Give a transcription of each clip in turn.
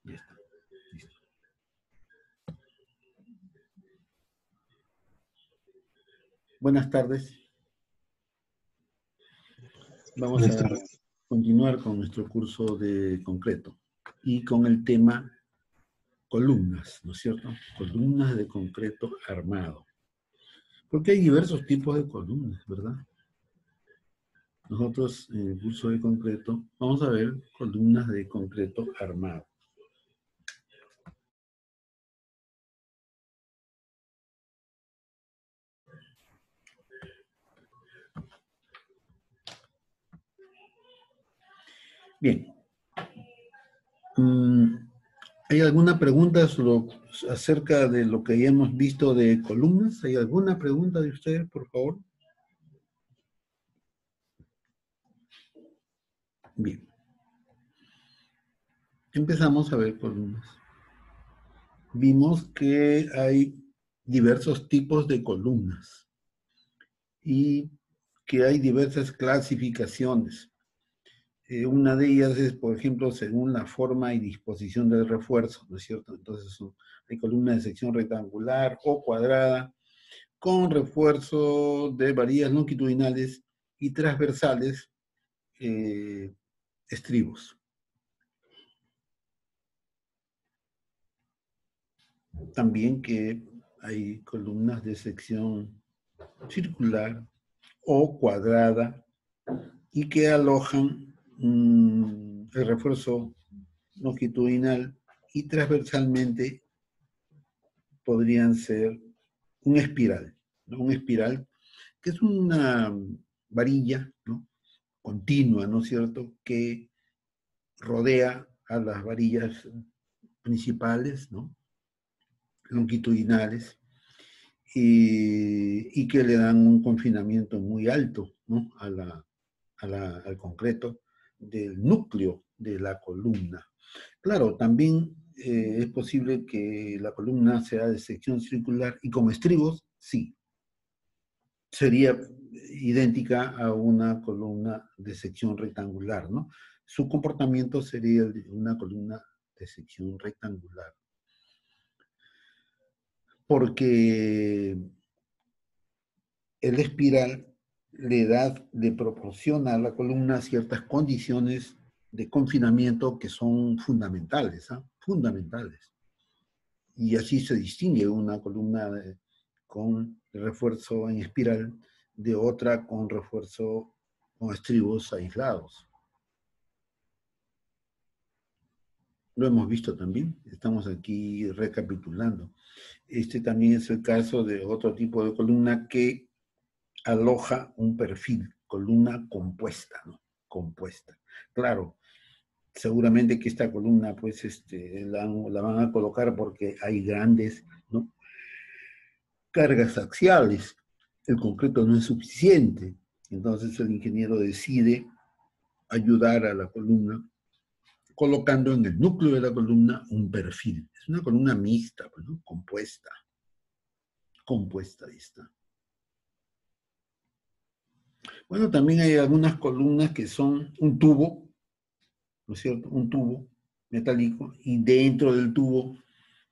Ya está. Listo. Buenas tardes. Vamos a continuar con nuestro curso de concreto y con el tema columnas, ¿no es cierto? Columnas de concreto armado. Porque hay diversos tipos de columnas, ¿verdad? Nosotros en el curso de concreto vamos a ver columnas de concreto armado. Bien. ¿Hay alguna pregunta acerca de lo que ya hemos visto de columnas? ¿Hay alguna pregunta de ustedes, por favor? Bien. Empezamos a ver columnas. Vimos que hay diversos tipos de columnas y que hay diversas clasificaciones. Una de ellas es, por ejemplo, según la forma y disposición del refuerzo, ¿no es cierto? Entonces, hay columnas de sección rectangular o cuadrada con refuerzo de varillas longitudinales y transversales, estribos. También que hay columnas de sección circular o cuadrada y que alojan el refuerzo longitudinal y transversalmente podrían ser un espiral, ¿no? Un espiral que es una varilla, ¿no? Continua, ¿no es cierto?, que rodea a las varillas principales, ¿no?, longitudinales, y que le dan un confinamiento muy alto, ¿no?, al concreto del núcleo de la columna. Claro, también es posible que la columna sea de sección circular y con estribos, sí. Sería idéntica a una columna de sección rectangular, ¿no? Su comportamiento sería el de una columna de sección rectangular. Porque el espiral le proporciona a la columna ciertas condiciones de confinamiento que son fundamentales, ¿eh? Fundamentales. Y así se distingue una columna con refuerzo en espiral de otra con refuerzo con estribos aislados. Lo hemos visto también, estamos aquí recapitulando. Este también es el caso de otro tipo de columna que aloja un perfil, columna compuesta, ¿no? Compuesta. Claro, seguramente que esta columna, pues, la van a colocar porque hay grandes, ¿no?, cargas axiales. El concreto no es suficiente. Entonces el ingeniero decide ayudar a la columna colocando en el núcleo de la columna un perfil. Es una columna mixta, ¿no?, compuesta. Compuesta, ahí está. Bueno, también hay algunas columnas que son un tubo, ¿no es cierto?, un tubo metálico, y dentro del tubo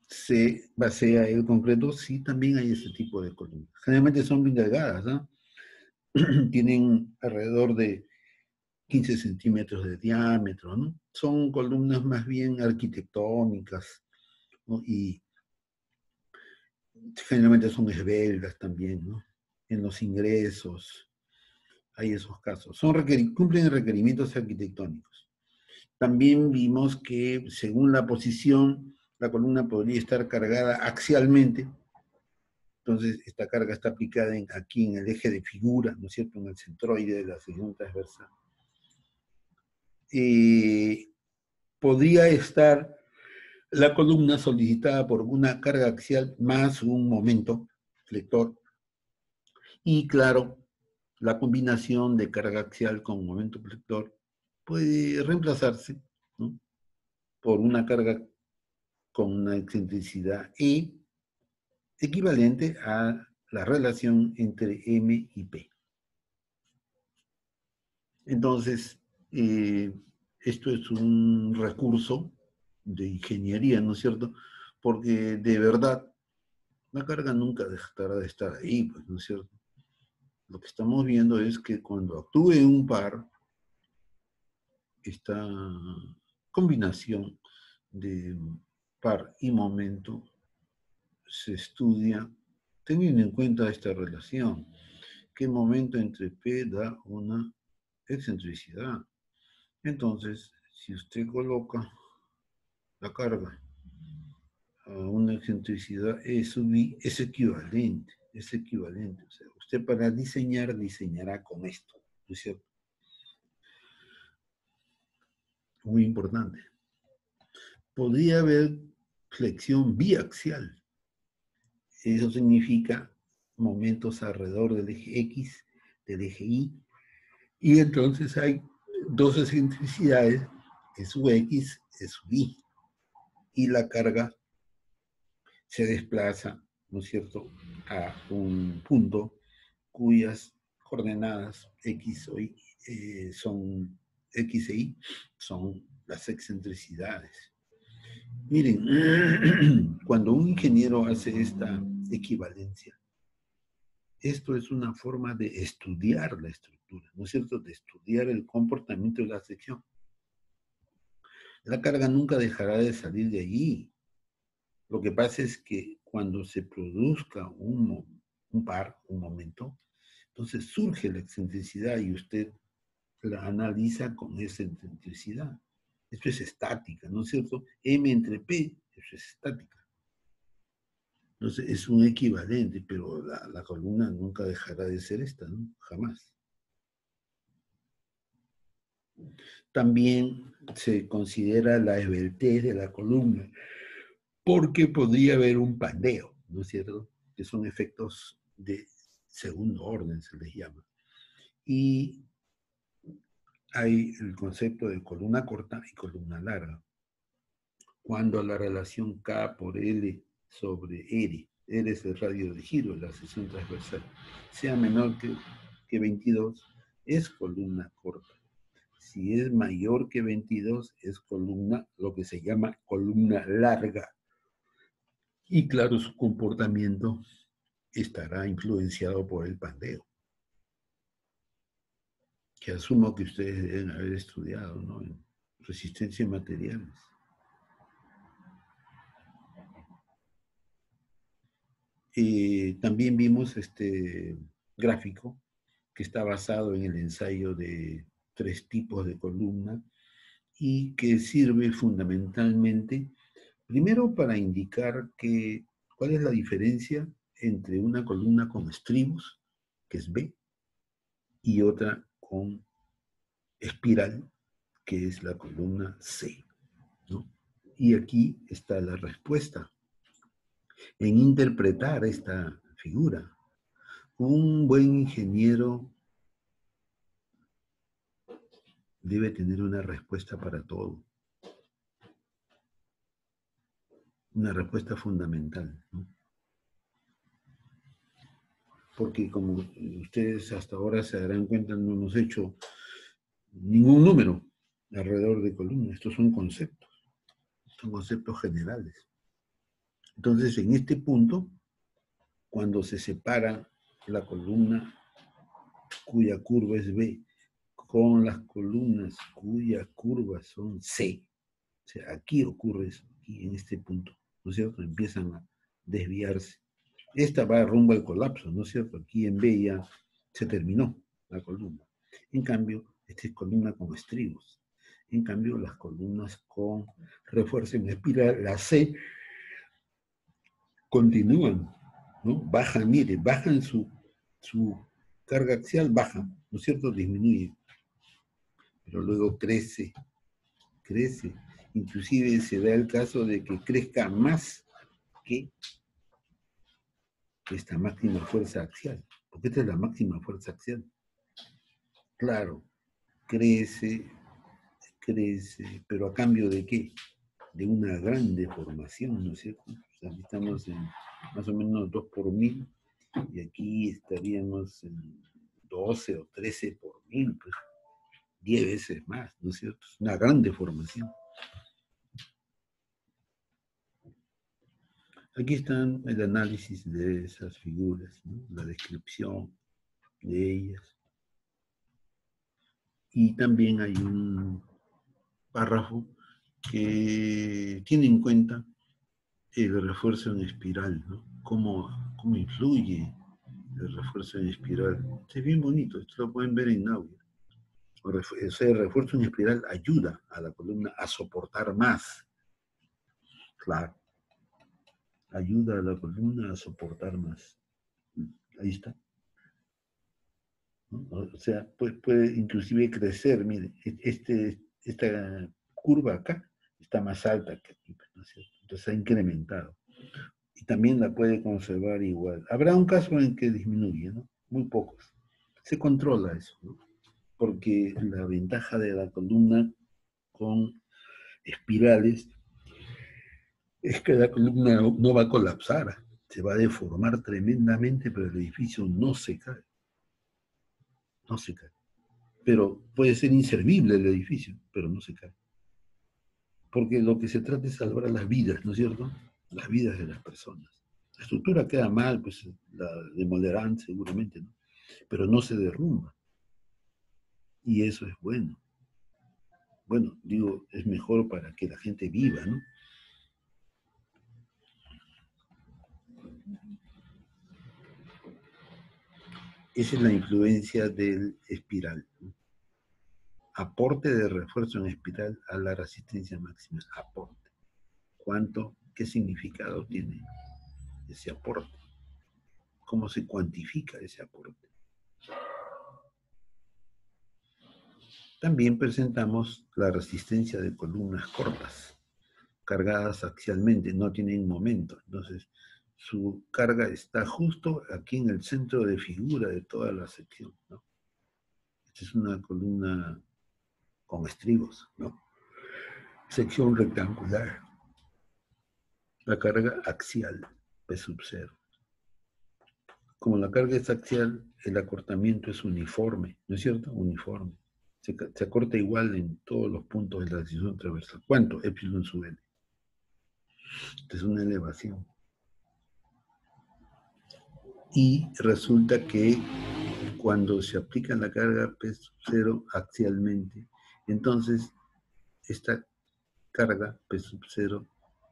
se basea el concreto. Sí, también hay ese tipo de columnas. Generalmente son bien delgadas, ¿no? Tienen alrededor de 15 centímetros de diámetro, ¿no? Son columnas más bien arquitectónicas, ¿no? Y generalmente son esbeltas también, ¿no? En los ingresos hay esos casos. Cumplen requerimientos arquitectónicos. También vimos que según la posición, la columna podría estar cargada axialmente. Entonces, esta carga está aplicada aquí en el eje de figura, ¿no es cierto?, en el centroide de la sección transversal. Podría estar la columna solicitada por una carga axial más un momento flector. Y claro, la combinación de carga axial con momento flector puede reemplazarse, ¿no?, por una carga con una excentricidad E equivalente a la relación entre M y P. Entonces, esto es un recurso de ingeniería, ¿no es cierto? Porque de verdad, la carga nunca dejará de estar ahí, pues, ¿no es cierto? Lo que estamos viendo es que cuando actúe un par, esta combinación de par y momento se estudia teniendo en cuenta esta relación, que el momento entre P da una excentricidad. Entonces, si usted coloca la carga a una excentricidad E sub I, es equivalente, es equivalente. O sea, usted para diseñar, diseñará con esto, ¿no es cierto? Muy importante. Podría haber flexión biaxial. Eso significa momentos alrededor del eje X, del eje Y, y entonces hay dos excentricidades, E sub X, E sub Y, y la carga se desplaza, ¿no es cierto?, a un punto cuyas coordenadas X o Y son X e Y, son las excentricidades. Miren, cuando un ingeniero hace esta equivalencia, esto es una forma de estudiar la estructura, ¿no es cierto?, de estudiar el comportamiento de la sección. La carga nunca dejará de salir de allí. Lo que pasa es que cuando se produzca un par, un momento, entonces surge la excentricidad y usted la analiza con esa excentricidad. Esto es estática, ¿no es cierto? M entre P, eso es estática. Entonces es un equivalente, pero la columna nunca dejará de ser esta, ¿no? Jamás. También se considera la esbeltez de la columna, porque podría haber un pandeo, ¿no es cierto? Que son efectos de segundo orden, se les llama. Y hay el concepto de columna corta y columna larga. Cuando la relación K por L sobre R, R es el radio de giro de la sección transversal, sea menor que 22, es columna corta. Si es mayor que 22, es columna, lo que se llama columna larga. Y claro, su comportamiento estará influenciado por el pandeo, que asumo que ustedes deben haber estudiado, ¿no?, en resistencia a materiales. También vimos este gráfico que está basado en el ensayo de 3 tipos de columna y que sirve fundamentalmente, primero, para indicar cuál es la diferencia entre una columna con estribos, que es B, y otra con espiral, que es la columna C, ¿no? Y aquí está la respuesta en interpretar esta figura. Un buen ingeniero debe tener una respuesta para todo, una respuesta fundamental, ¿no? Porque como ustedes hasta ahora se darán cuenta, no hemos hecho ningún número alrededor de columna. Estos son conceptos generales. Entonces, en este punto, cuando se separa la columna cuya curva es B con las columnas cuyas curvas son C, o sea, aquí ocurre eso, aquí en este punto, ¿no es cierto? Empiezan a desviarse. Esta va rumbo al colapso, ¿no es cierto? Aquí en B ya se terminó la columna. En cambio, esta es columna con estribos. En cambio, las columnas con refuerzo en espiral, la C, continúan, ¿no? Bajan, mire, bajan su carga axial, baja, ¿no es cierto? Disminuye. Pero luego crece, inclusive se da el caso de que crezca más que esta máxima fuerza axial, porque esta es la máxima fuerza axial. Claro, crece, pero ¿a cambio de qué? De una gran deformación, ¿no es cierto? O sea, aquí estamos en más o menos 2 por 1000, y aquí estaríamos en 12 o 13 por 1000, pues 10 veces más, ¿no es cierto? Es una gran deformación. Aquí están el análisis de esas figuras, ¿no? La descripción de ellas. Y también hay un párrafo que tiene en cuenta el refuerzo en espiral, ¿no? Cómo influye el refuerzo en espiral. Es bien bonito, esto lo pueden ver en audio. O sea, el refuerzo en espiral ayuda a la columna a soportar más. Claro, ayuda a la columna a soportar más. Ahí está. ¿No? O sea, puede inclusive crecer. Mire, esta curva acá está más alta que aquí, ¿no es cierto? Entonces ha incrementado. Y también la puede conservar igual. Habrá un caso en que disminuye, ¿no? Muy pocos. Se controla eso, ¿no? Porque la ventaja de la columna con espirales es que la columna no va a colapsar, se va a deformar tremendamente, pero el edificio no se cae, no se cae. Pero puede ser inservible el edificio, pero no se cae. Porque lo que se trata es salvar las vidas, ¿no es cierto? Las vidas de las personas. La estructura queda mal, pues la demolerán seguramente, ¿no? Pero no se derrumba. Y eso es bueno. Bueno, digo, es mejor para que la gente viva, ¿no? Esa es la influencia del espiral, ¿no? Aporte de refuerzo en espiral a la resistencia máxima. Aporte. ¿Cuánto? ¿Qué significado tiene ese aporte? ¿Cómo se cuantifica ese aporte? También presentamos la resistencia de columnas cortas, cargadas axialmente, no tienen momento. Entonces, su carga está justo aquí en el centro de figura de toda la sección, ¿no? Esta es una columna con estribos, ¿no? Sección rectangular. La carga axial, P sub 0. Como la carga es axial, el acortamiento es uniforme, ¿no es cierto? Uniforme. Se acorta igual en todos los puntos de la sección transversal. ¿Cuánto? Epsilon sub L. Esta es una elevación. Y resulta que cuando se aplica la carga P sub 0 axialmente, entonces esta carga P sub 0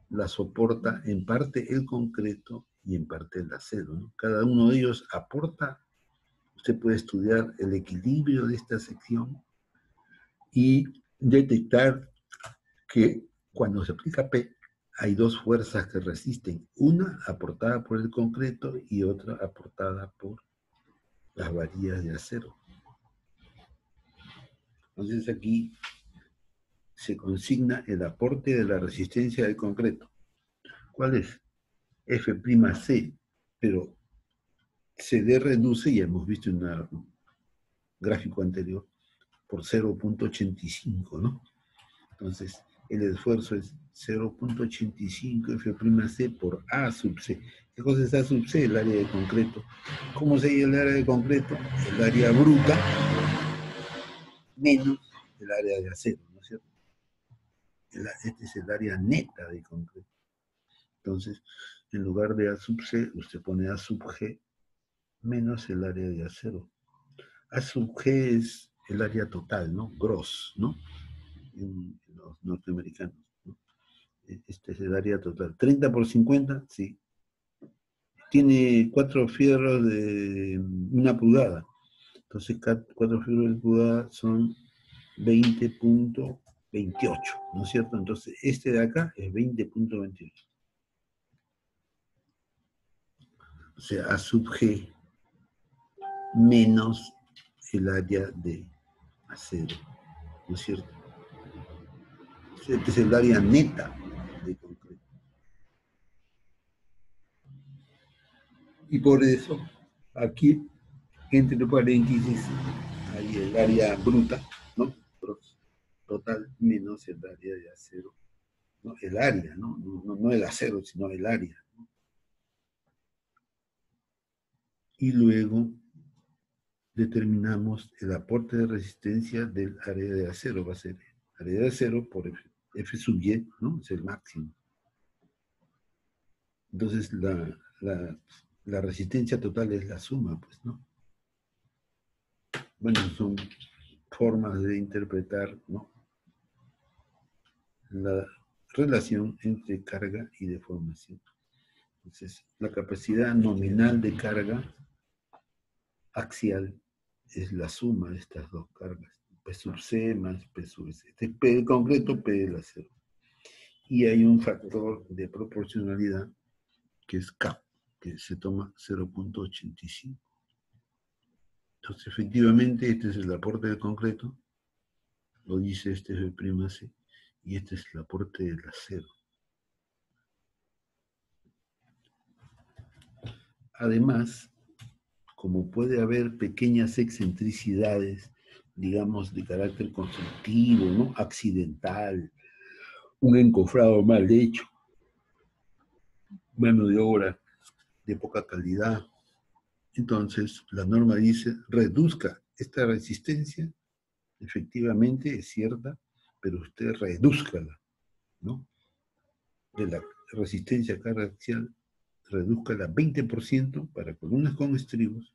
la soporta en parte el concreto y en parte el acero, ¿no? Cada uno de ellos aporta. Usted puede estudiar el equilibrio de esta sección y detectar que cuando se aplica P hay dos fuerzas que resisten, una aportada por el concreto y otra aportada por las varillas de acero. Entonces aquí se consigna el aporte de la resistencia del concreto. ¿Cuál es? F'C, pero CD reduce, ya hemos visto en un gráfico anterior, por 0.85, ¿no? Entonces, el esfuerzo es 0.85 F'C por A sub C. ¿Qué cosa es A sub C? El área de concreto. ¿Cómo se llama el área de concreto? El área bruta menos el área de acero, ¿no es cierto? Este es el área neta de concreto. Entonces, en lugar de A sub C, usted pone A sub G menos el área de acero. A sub G es el área total, ¿no? Gross, ¿no? En los norteamericanos, ¿no? Este es el área total. 30 por 50, sí. Tiene 4 fierros de 1 pulgada. Entonces, 4 fierros de pulgada son 20.28, ¿no es cierto? Entonces, este de acá es 20.28. O sea, A sub G menos el área de acero, ¿no es cierto? Este es el área neta de concreto. Y por eso, aquí, entre paréntesis, hay el área bruta, ¿no? Total menos el área de acero. ¿No? El área, ¿no? No el acero, sino el área, ¿no? Y luego determinamos el aporte de resistencia del área de acero. Va a ser área de acero por F sub Y, ¿no? Es el máximo. Entonces, la resistencia total es la suma, pues, ¿no? Bueno, son formas de interpretar, ¿no?, la relación entre carga y deformación. Entonces, la capacidad nominal de carga axial es la suma de estas dos cargas, P sub C más P sub S. Este es P de concreto, P del acero. Y hay un factor de proporcionalidad que es K, que se toma 0.85. Entonces, efectivamente, este es el aporte del concreto, lo dice este es el prima C, y este es el aporte del acero. Además, como puede haber pequeñas excentricidades, digamos, de carácter constructivo, ¿no?, accidental, un encofrado mal hecho, mano de obra de poca calidad, entonces la norma dice, reduzca esta resistencia, efectivamente es cierta, pero usted redúzcala, ¿no?, de la resistencia a carga axial, redúzcala 20% para columnas con estribos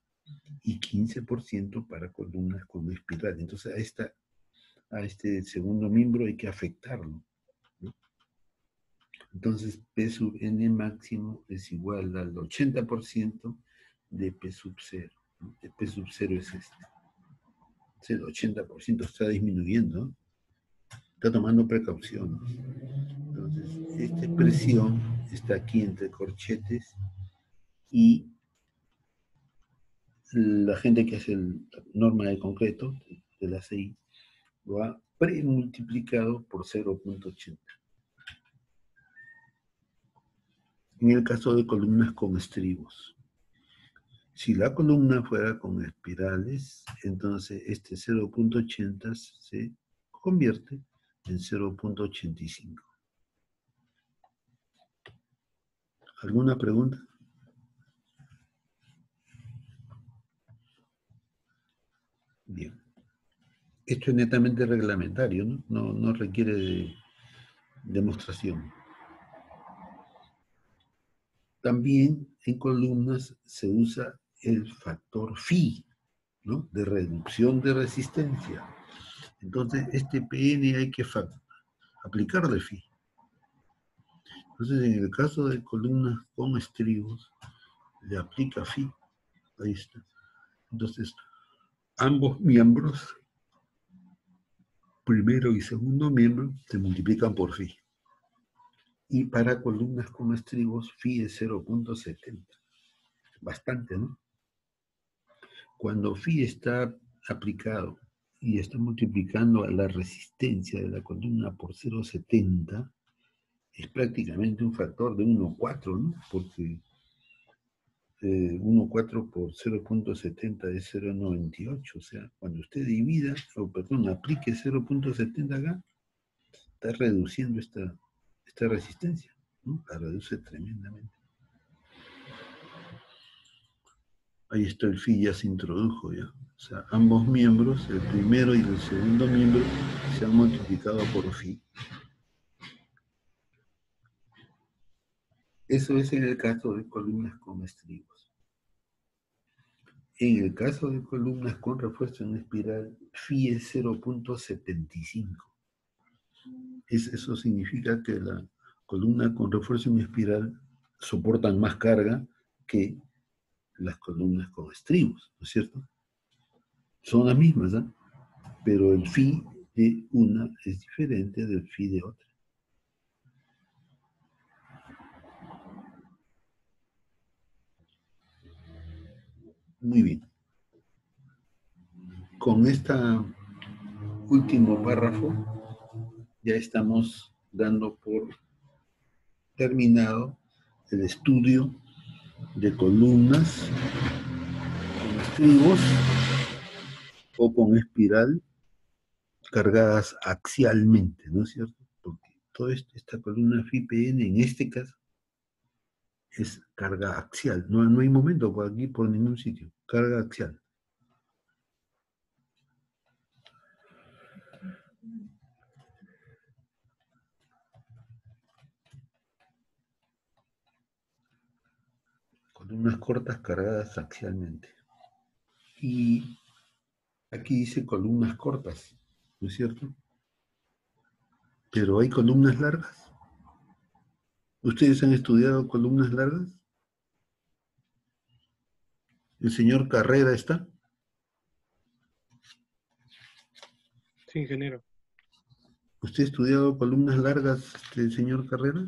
y 15% para columnas con espiral. Entonces a este segundo miembro hay que afectarlo, ¿no? Entonces P sub n máximo es igual al 80% de P sub 0. ¿No? El P sub 0 es este. El 80% está disminuyendo, ¿no?, está tomando precauciones. Entonces, esta expresión está aquí entre corchetes y la gente que hace la norma de concreto de la CI lo ha premultiplicado por 0.80. En el caso de columnas con estribos, si la columna fuera con espirales, entonces este 0.80 se convierte en 0.85. ¿Alguna pregunta? Bien. Esto es netamente reglamentario, ¿no? No requiere de demostración. También en columnas se usa el factor phi, ¿no?, de reducción de resistencia. Entonces, este PN hay que aplicarle phi. Entonces, en el caso de columnas con estribos, le aplica phi. Ahí está. Entonces, ambos miembros, primero y segundo miembro, se multiplican por phi. Y para columnas con estribos, phi es 0.70. Bastante, ¿no? Cuando phi está aplicado y está multiplicando a la resistencia de la columna por 0.70, es prácticamente un factor de 1,4, ¿no? Porque 1,4 por 0.70 es 0,98. O sea, cuando usted divida, o perdón, aplique 0.70 acá, está reduciendo esta resistencia, ¿no? La reduce tremendamente. Ahí está el phi, ya se introdujo ya. O sea, ambos miembros, el primero y el segundo miembro, se han multiplicado por phi. Eso es en el caso de columnas con estribos. En el caso de columnas con refuerzo en espiral, phi es 0.75. Eso significa que la columna con refuerzo en espiral soportan más carga que las columnas con estribos, ¿no es cierto? Son las mismas, ¿eh? Pero el phi de una es diferente del phi de otra. Muy bien. Con este último párrafo ya estamos dando por terminado el estudio de columnas con estribos o con espiral cargadas axialmente, ¿no es cierto? Porque toda esta columna phi-PN en este caso es carga axial. No hay momento por aquí, por ningún sitio. Carga axial. columnas cortas cargadas axialmente. Y aquí dice columnas cortas, ¿no es cierto? Pero hay columnas largas. ¿Ustedes han estudiado columnas largas? ¿El señor Carrera está? Sí, ingeniero. ¿Usted ha estudiado columnas largas, señor Carrera,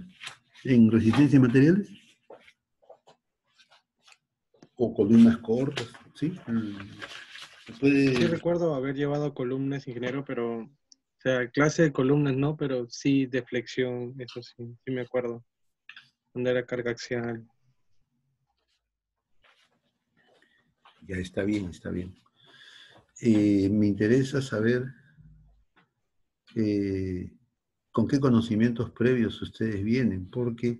en resistencia de materiales? ¿O columnas cortas? ¿Sí? Sí Puede... recuerdo haber llevado columnas, ingeniero, pero, o sea, clase de columnas no, pero sí de flexión, eso sí, sí me acuerdo. Donde era carga axial. Ya está bien, está bien. Me interesa saber con qué conocimientos previos ustedes vienen, porque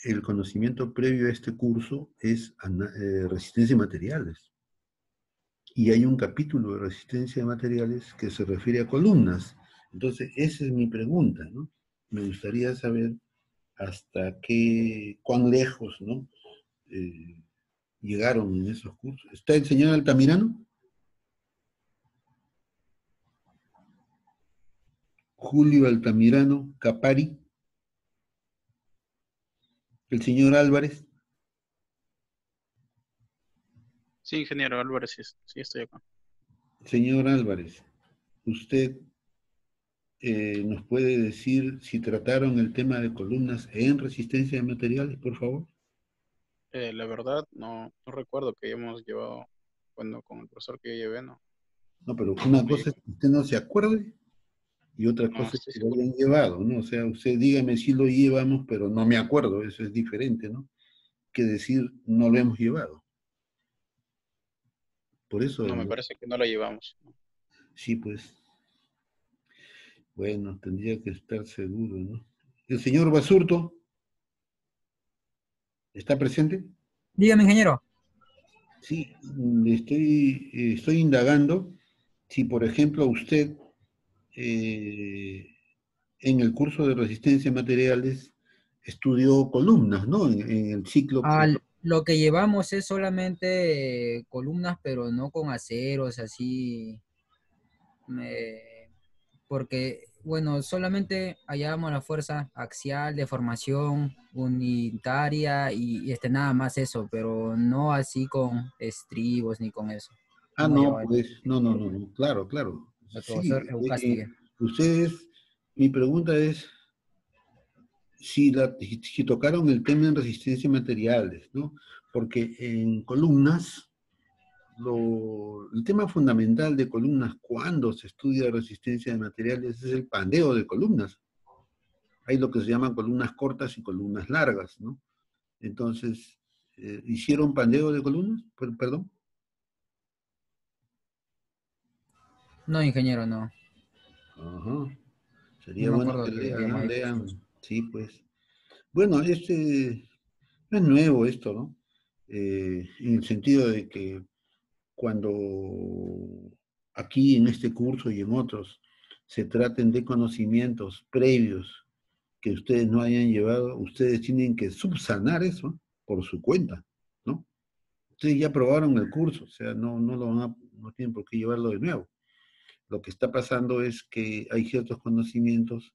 el conocimiento previo a este curso es resistencia de materiales. Y hay un capítulo de resistencia de materiales que se refiere a columnas. Entonces, esa es mi pregunta, ¿no? Me gustaría saber hasta cuán lejos, ¿no? Eh, llegaron en esos cursos. ¿Está el señor Altamirano? Julio Altamirano Capari, el señor Álvarez. Sí, ingeniero Álvarez, sí, sí estoy acá. Señor Álvarez, ¿usted nos puede decir si trataron el tema de columnas en resistencia de materiales, por favor? La verdad, no recuerdo que hayamos llevado, cuando con el profesor que yo llevé, No, pero no una me cosa es llegó. que usted no se acuerde y otra No cosa es estoy que lo seguro. hayan llevado, ¿no? O sea, usted dígame si lo llevamos, pero no me acuerdo, eso es diferente, ¿no? Que decir no lo hemos llevado. Por eso, No, me parece que no lo llevamos. sí, pues, bueno, tendría que estar seguro, ¿no? ¿El señor Basurto está presente? Dígame, ingeniero. Sí, estoy indagando si, por ejemplo, usted eh, en el curso de resistencia a materiales estudió columnas, ¿no? En el ciclo que... Lo que llevamos es solamente columnas, pero no con aceros, así, porque, bueno, solamente hallábamos la fuerza axial, deformación unitaria y nada más eso, pero no así con estribos ni con eso. Ah, No no, llevaba pues, no, claro, claro. el Sí, profesor Eucástegui. ustedes, mi pregunta es si tocaron el tema en resistencia a materiales, ¿no? Porque en columnas, el tema fundamental de columnas cuando se estudia resistencia de materiales es el pandeo de columnas. Hay lo que se llaman columnas cortas y columnas largas, ¿no? Entonces, ¿hicieron pandeo de columnas? Perdón. No, ingeniero, no. Ajá. No Sería me bueno acuerdo que que lean, ¿no? hayamos hecho Lean, eso. sí, pues. Bueno, no es nuevo esto, ¿no? En el sentido de que cuando aquí en este curso y en otros se traten de conocimientos previos que ustedes no hayan llevado, ustedes tienen que subsanar eso por su cuenta, ¿no? Ustedes ya probaron el curso, o sea, no tienen por qué llevarlo de nuevo. Lo que está pasando es que hay ciertos conocimientos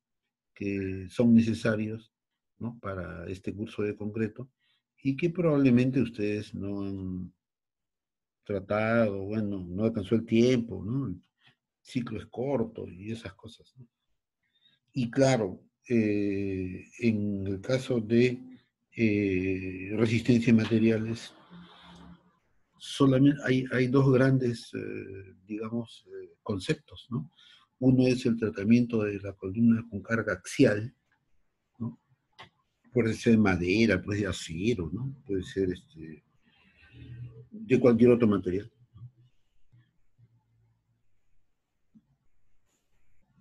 que son necesarios, ¿no? Para este curso de concreto y que probablemente ustedes no han tratado, bueno, no alcanzó el tiempo, ¿no? El ciclo es corto y esas cosas, ¿no? Y claro, en el caso de resistencia a materiales, solamente hay dos grandes, digamos, conceptos, ¿no? Uno es el tratamiento de la columna con carga axial, ¿no? Puede ser de madera, puede ser de acero, ¿no? Puede ser de cualquier otro material.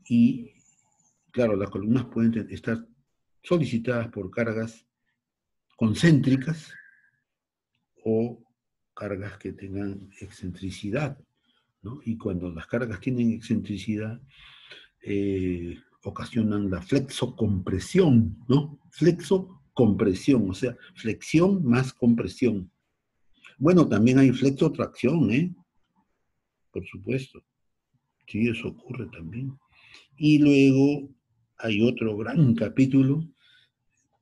Y claro, las columnas pueden estar solicitadas por cargas concéntricas o cargas que tengan excentricidad, ¿no? Y cuando las cargas tienen excentricidad, ocasionan la flexocompresión, ¿no? Flexocompresión, o sea, flexión más compresión, Bueno, también hay flexotracción, ¿eh? Por supuesto. Sí, eso ocurre también. Y luego hay otro gran capítulo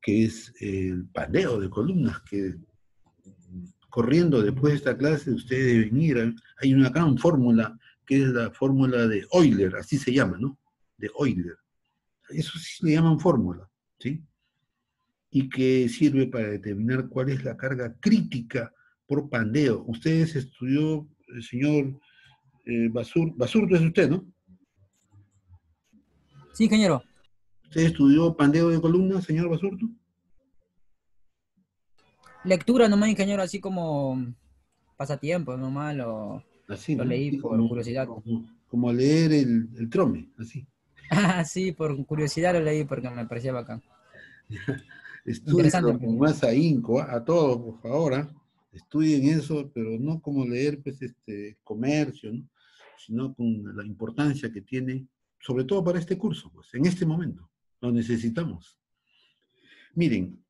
que es el paneo de columnas, que corriendo después de esta clase ustedes deben ir. Hay una gran fórmula que es la fórmula de Euler, así se llama, ¿no? De Euler. Eso sí le llaman fórmula, ¿sí? Y que sirve para determinar cuál es la carga crítica por pandeo. Ustedes estudió, el señor Basurto es usted, ¿no? Sí, ingeniero. ¿Usted estudió pandeo de columnas, señor Basurto? Lectura nomás, ingeniero, así como pasatiempo, nomás Así, lo ¿no? leí Así por curiosidad. como leer el trome, así. Ah, sí, por curiosidad lo leí porque me parecía bacán. Interesante. Estudienlo con más ahínco, a todos, por favor, ¿ah? Estudien eso, pero no como leer pues, comercio, ¿no? Sino con la importancia que tiene, sobre todo para este curso, pues, en este momento, lo necesitamos. Miren,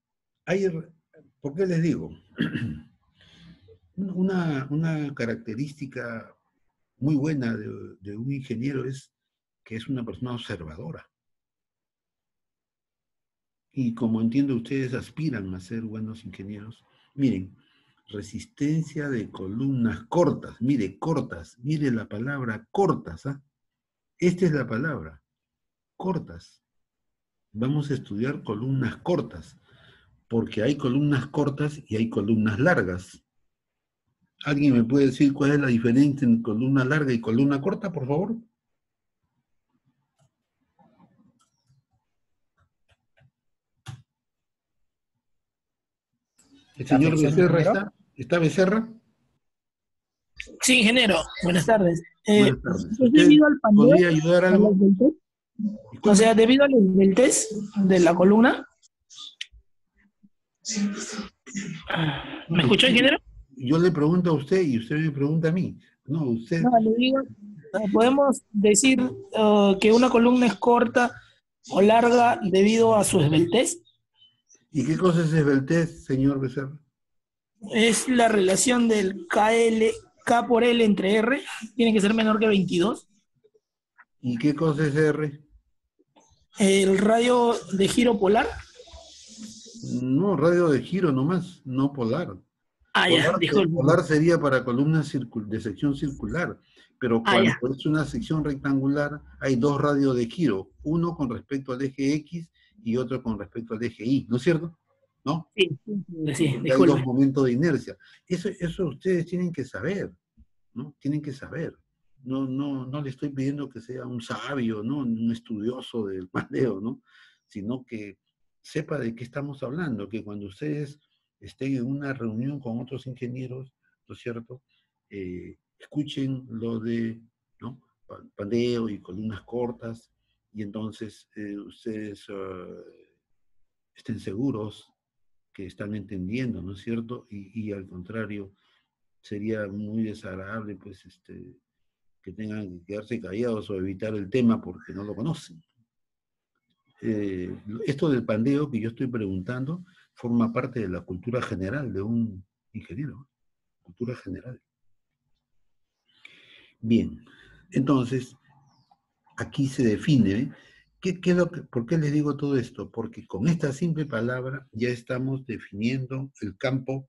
¿por qué les digo? Una característica muy buena de un ingeniero es que es una persona observadora. Y como entiendo ustedes aspiran a ser buenos ingenieros, miren, resistencia de columnas cortas, mire la palabra cortas, ¿ah? Esta es la palabra, cortas. Vamos a estudiar columnas cortas, porque hay columnas cortas y hay columnas largas. ¿Alguien me puede decir cuál es la diferencia entre columna larga y columna corta, por favor? ¿El ¿La señor flexión, Becerra ingeniero? está? ¿Está Becerra? Sí, ingeniero, buenas tardes. Buenas tardes. Es ¿Usted debido al pandeo, podría ayudar a algo? las del test. O sea, debido a los del test de la columna. ¿Me escuchó, ingeniero? Yo le pregunto a usted y usted me pregunta a mí. No, usted... No, le digo, podemos decir que una columna es corta o larga debido a su esbeltez. ¿Y qué cosa es esbeltez, señor Becerra? Es la relación del K por L entre R, tiene que ser menor que 22. ¿Y qué cosa es R? El radio de giro polar. No, radio de giro nomás, no polar. Ah, ya, disculpe. Polar sería para columnas de sección circular, pero cuando ya. es una sección rectangular hay dos radios de giro, uno con respecto al eje X y otro con respecto al eje Y, ¿no es cierto? ¿No? Sí, Hay disculpe. dos momentos de inercia. Eso ustedes tienen que saber, ¿no? Tienen que saber. No le estoy pidiendo que sea un sabio, ¿no? Un estudioso del pandeo, ¿no? Sino que sepa de qué estamos hablando, que cuando ustedes estén en una reunión con otros ingenieros, ¿no es cierto? Escuchen lo de, ¿no? Pandeo y columnas cortas, y entonces ustedes estén seguros que están entendiendo, ¿no es cierto? Y al contrario, sería muy desagradable, pues, que tengan que quedarse callados o evitar el tema porque no lo conocen. Esto del pandeo que yo estoy preguntando forma parte de la cultura general de un ingeniero, cultura general. Bien, entonces, aquí se define, ¿eh? ¿Por qué les digo todo esto? Porque con esta simple palabra ya estamos definiendo el campo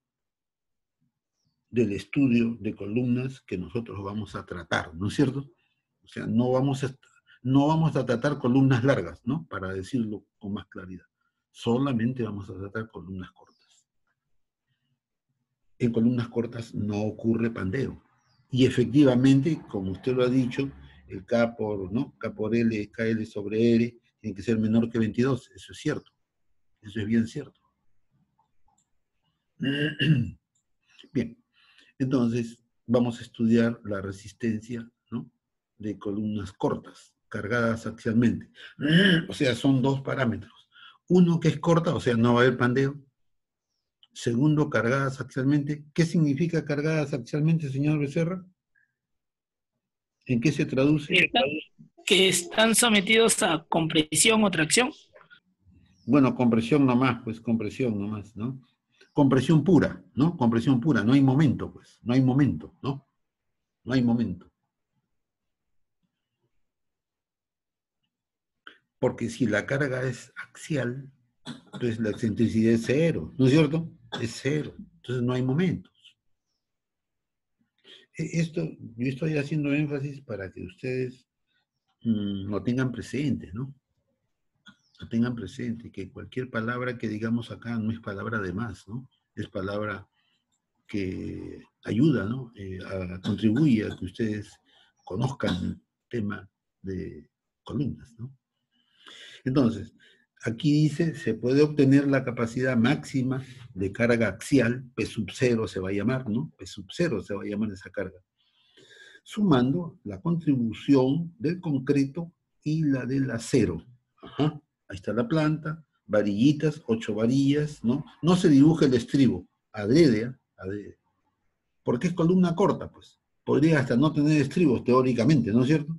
del estudio de columnas que nosotros vamos a tratar, ¿no es cierto? O sea, no vamos a tratar columnas largas, ¿no? Para decirlo con más claridad. Solamente vamos a tratar columnas cortas. En columnas cortas no ocurre pandeo. Y efectivamente, como usted lo ha dicho, el K por L, KL sobre R, tiene que ser menor que 22. Eso es cierto. Eso es bien cierto. Bien. Entonces, vamos a estudiar la resistencia, ¿no? De columnas cortas, cargadas axialmente. O sea, son dos parámetros. Uno que es corta, o sea, no va a haber pandeo. Segundo, cargadas axialmente. ¿Qué significa cargadas axialmente, señor Becerra? ¿En qué se traduce? Que están sometidos a compresión o tracción. Bueno, compresión nomás, pues compresión nomás, ¿no? compresión pura, ¿no? Compresión pura, no hay momento, pues, no hay momento, ¿no? No hay momento. Porque si la carga es axial, entonces la excentricidad es cero, ¿no es cierto? Es cero, entonces no hay momentos. Esto, yo estoy haciendo énfasis para que ustedes lo tengan presente, ¿no? Lo tengan presente, que cualquier palabra que digamos acá no es palabra de más, ¿no? Es palabra que ayuda, ¿no? Contribuye a que ustedes conozcan el tema de columnas, ¿no? Entonces, aquí dice, se puede obtener la capacidad máxima de carga axial, P sub 0 se va a llamar, ¿no? P sub 0 se va a llamar esa carga, sumando la contribución del concreto y la del acero. Ajá, ahí está la planta, varillitas, 8 varillas, ¿no? No se dibuja el estribo, adrede, adrede. Porque es columna corta, pues. Podría hasta no tener estribos, teóricamente, ¿no es cierto?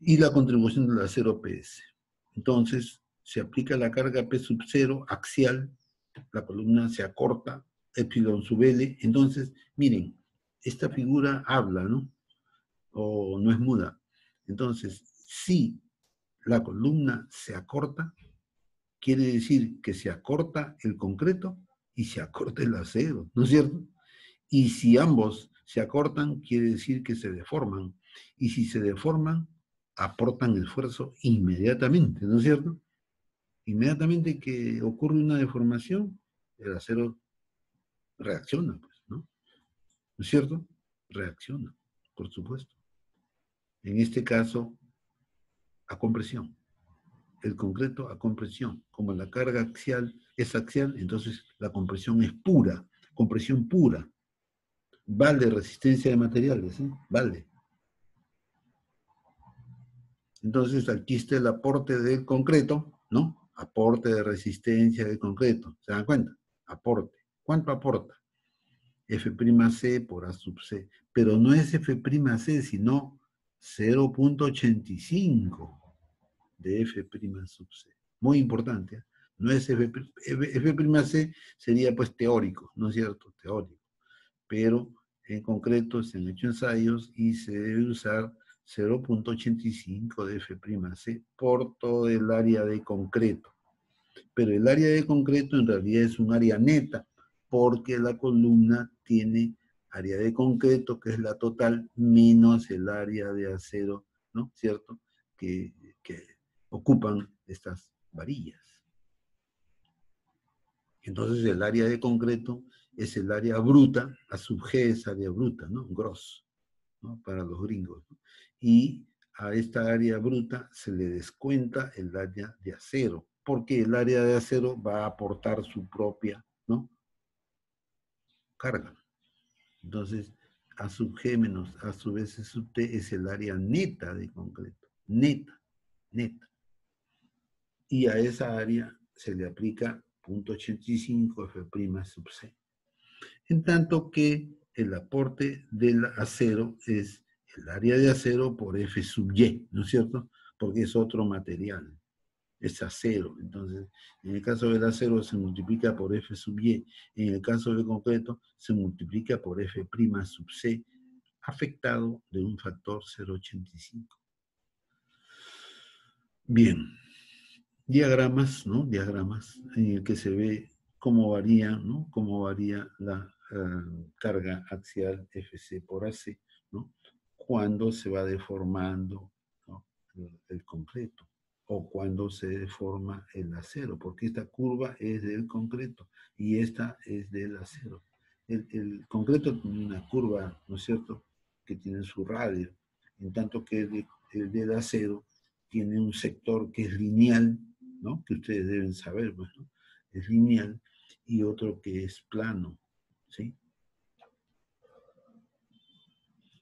Y la contribución del acero PS. Entonces, se aplica la carga P sub 0 axial, la columna se acorta, epsilon sub L. Entonces, miren, esta figura habla, ¿no? O no es muda. Entonces, si la columna se acorta, quiere decir que se acorta el concreto y se acorta el acero, ¿no es cierto? Y si ambos se acortan, quiere decir que se deforman. Y si se deforman, aportan esfuerzo inmediatamente, ¿no es cierto? Inmediatamente que ocurre una deformación, el acero reacciona, pues, ¿no? ¿No es cierto? Reacciona, por supuesto. En este caso, a compresión. El concreto a compresión. Como la carga axial es axial, entonces la compresión es pura, compresión pura. Vale resistencia de materiales, ¿eh? Vale. Entonces aquí está el aporte del concreto, ¿no? Aporte de resistencia del concreto. ¿Se dan cuenta? Aporte. ¿Cuánto aporta? F' por A sub C. Pero no es F', sino 0.85 de F' sub C. Muy importante, ¿eh? No es F', sería pues teórico, ¿no es cierto? Teórico. Pero en concreto se han hecho ensayos y se debe usar 0.85 de F', por todo el área de concreto. Pero el área de concreto en realidad es un área neta, porque la columna tiene área de concreto, que es la total, menos el área de acero, ¿no? ¿Cierto? Que ocupan estas varillas. Entonces el área de concreto es el área bruta, a sub G es área bruta, ¿no? Gross, ¿no? Para los gringos, ¿no? Y a esta área bruta se le descuenta el área de acero, porque el área de acero va a aportar su propia, ¿no? Carga. Entonces, A sub G menos A sub S sub T es el área neta de concreto. Neta, neta. Y a esa área se le aplica 0.85 F' sub C. En tanto que el aporte del acero es el área de acero por F sub Y, ¿no es cierto? Porque es otro material, es acero. Entonces, en el caso del acero se multiplica por F sub Y, en el caso del concreto se multiplica por F' sub C, afectado de un factor 0.85. Bien, diagramas, ¿no? Diagramas en el que se ve cómo varía, ¿no? Cómo varía la carga axial FC por AC, ¿no? Cuando se va deformando, ¿no? el concreto, o cuando se deforma el acero, porque esta curva es del concreto y esta es del acero. El concreto tiene una curva, ¿no es cierto?, que tiene su radio, en tanto que el del acero tiene un sector que es lineal, ¿no? Que ustedes deben saber, pues, ¿no? Es lineal, y otro que es plano, ¿sí?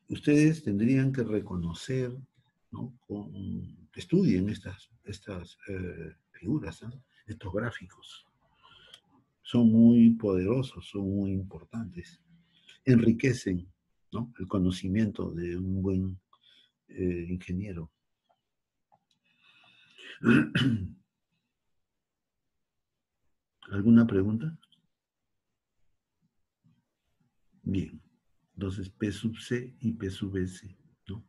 Ustedes tendrían que reconocer, ¿no? Estudien estas figuras, ¿no? Estos gráficos. Son muy poderosos, son muy importantes. Enriquecen, ¿no? El conocimiento de un buen ingeniero. ¿Alguna pregunta? Bien. Entonces, P sub C y P sub S, ¿no?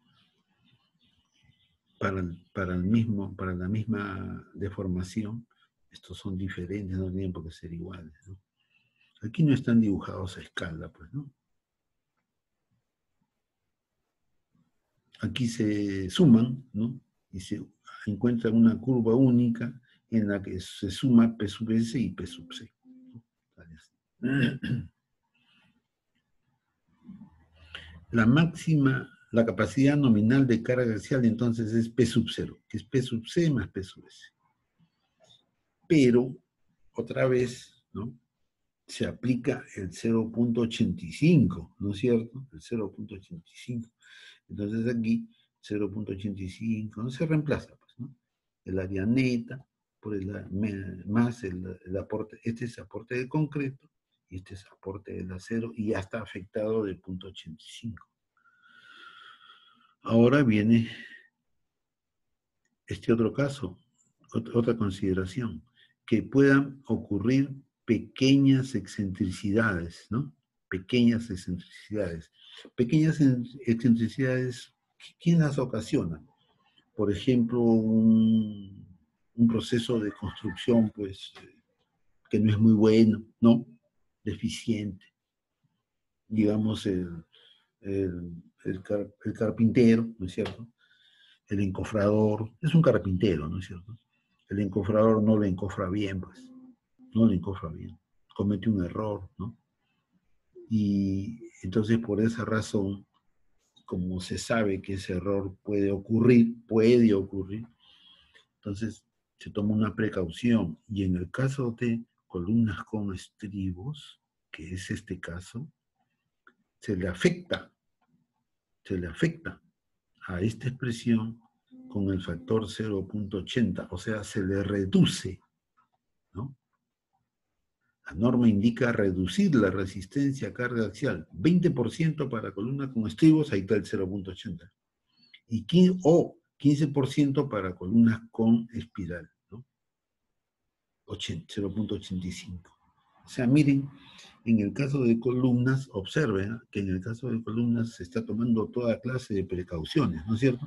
Para la misma deformación, estos son diferentes, no tienen por qué ser iguales, ¿no? Aquí no están dibujados a escala, pues, ¿no? Aquí se suman, ¿no? Y se encuentra una curva única en la que se suma P sub S y P sub C. La capacidad nominal de carga axial entonces es P sub 0, que es P sub C más P sub S. Pero, otra vez, ¿no? Se aplica el 0.85, ¿no es cierto? El 0.85. Entonces aquí, 0.85, no se reemplaza, pues, ¿no? El área neta por más el aporte, este es aporte de concreto, y este es aporte del acero, y ya está afectado de 0.85. Ahora viene este otro caso, otra consideración, que puedan ocurrir pequeñas excentricidades, ¿no? Pequeñas excentricidades. Pequeñas excentricidades, ¿quién las ocasiona? Por ejemplo, un proceso de construcción, pues, que no es muy bueno, ¿no? Deficiente. Digamos, el carpintero, ¿no es cierto? El encofrador, es un carpintero, ¿no es cierto? El encofrador no le encofra bien, pues, no le encofra bien, comete un error, ¿no? Y entonces por esa razón, como se sabe que ese error puede ocurrir, entonces se toma una precaución. Y en el caso de columnas con estribos, que es este caso, se le afecta a esta expresión con el factor 0.80, o sea, se le reduce, ¿no? La norma indica reducir la resistencia a carga axial, 20% para columna con estribos, ahí está el 0.80, y 15% para columnas con espiral, ¿no? 0.85. O sea, miren, en el caso de columnas, observen que en el caso de columnas se está tomando toda clase de precauciones, ¿no es cierto?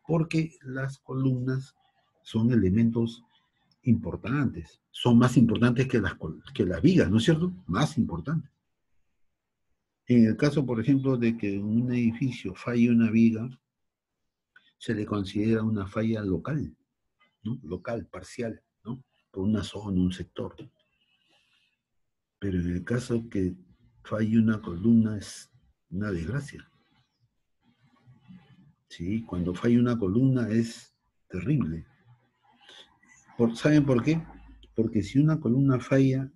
Porque las columnas son elementos importantes, son más importantes que las vigas, ¿no es cierto? Más importantes. En el caso, por ejemplo, de que en un edificio falle una viga, se le considera una falla local, ¿no? Local, parcial, ¿no? Por una zona, un sector. Pero en el caso que falle una columna es una desgracia. ¿Sí? Cuando falla una columna es terrible. ¿Saben por qué? Porque si una columna falla,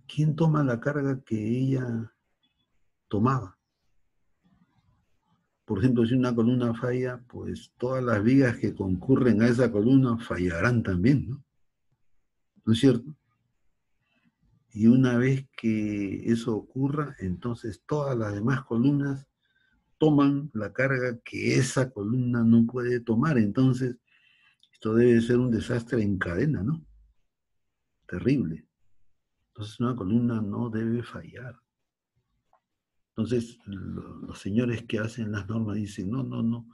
¿quién toma la carga que ella tomaba? Por ejemplo, si una columna falla, pues todas las vigas que concurren a esa columna fallarán también, ¿no? ¿No es cierto? Y una vez que eso ocurra, entonces todas las demás columnas toman la carga que esa columna no puede tomar. Entonces, esto debe ser un desastre en cadena, ¿no? Terrible. Entonces, una columna no debe fallar. Entonces, los señores que hacen las normas dicen, no,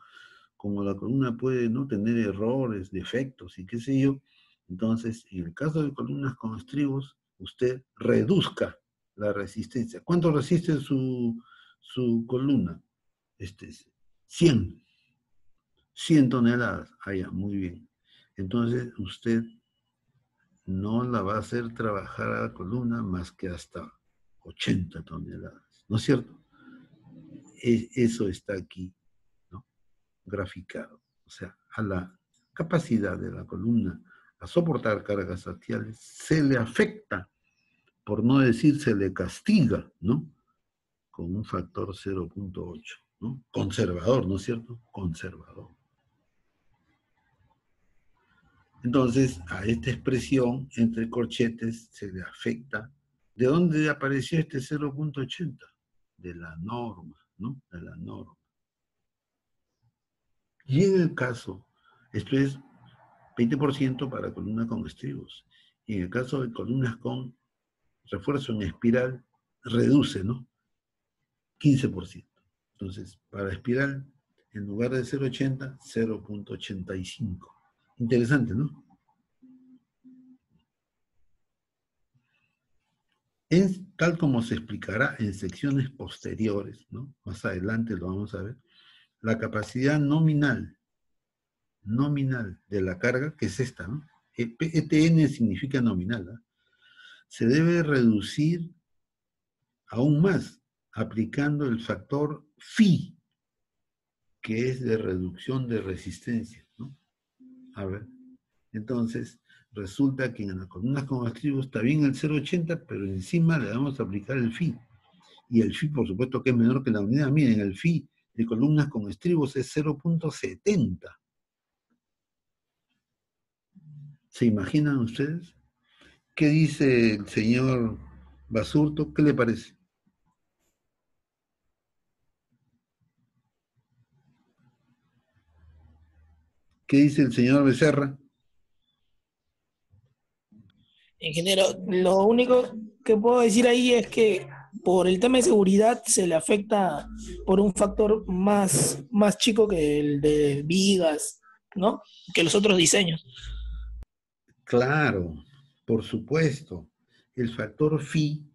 como la columna puede no tener errores, defectos y qué sé yo, entonces, en el caso de columnas con estribos, usted reduzca la resistencia. ¿Cuánto resiste su columna? 100 toneladas. Ah, ya, muy bien. Entonces, usted no la va a hacer trabajar a la columna más que hasta 80 toneladas. ¿No es cierto? Eso está aquí, ¿no? Graficado. O sea, a la capacidad de la columna a soportar cargas axiales se le afecta, por no decir se le castiga, ¿no? Con un factor 0.8, ¿no? Conservador, ¿no es cierto? Conservador. Entonces, a esta expresión entre corchetes se le afecta. ¿De dónde apareció este 0.80? De la norma, ¿no? De la norma. Y en el caso, esto es 20% para columnas con estribos. Y en el caso de columnas con refuerzo en espiral, reduce, ¿no? 15%. Entonces, para espiral, en lugar de 0,80, 0,85. Interesante, ¿no? Es tal como se explicará en secciones posteriores, ¿no? Más adelante lo vamos a ver. La capacidad nominal de la carga, que es esta, ¿no? ETN significa nominal, ¿no? Se debe reducir aún más aplicando el factor phi, que es de reducción de resistencia, ¿no? A ver, entonces resulta que en las columnas con estribos está bien el 0,80, pero encima le vamos a aplicar el phi. Y el phi, por supuesto, que es menor que la unidad. Miren, el phi de columnas con estribos es 0,70. ¿Se imaginan ustedes? ¿Qué dice el señor Basurto? ¿Qué le parece? ¿Qué dice el señor Becerra? Ingeniero, lo único que puedo decir ahí es que por el tema de seguridad se le afecta por un factor más chico que el de vigas, ¿no? Que los otros diseños. Claro, por supuesto. El factor phi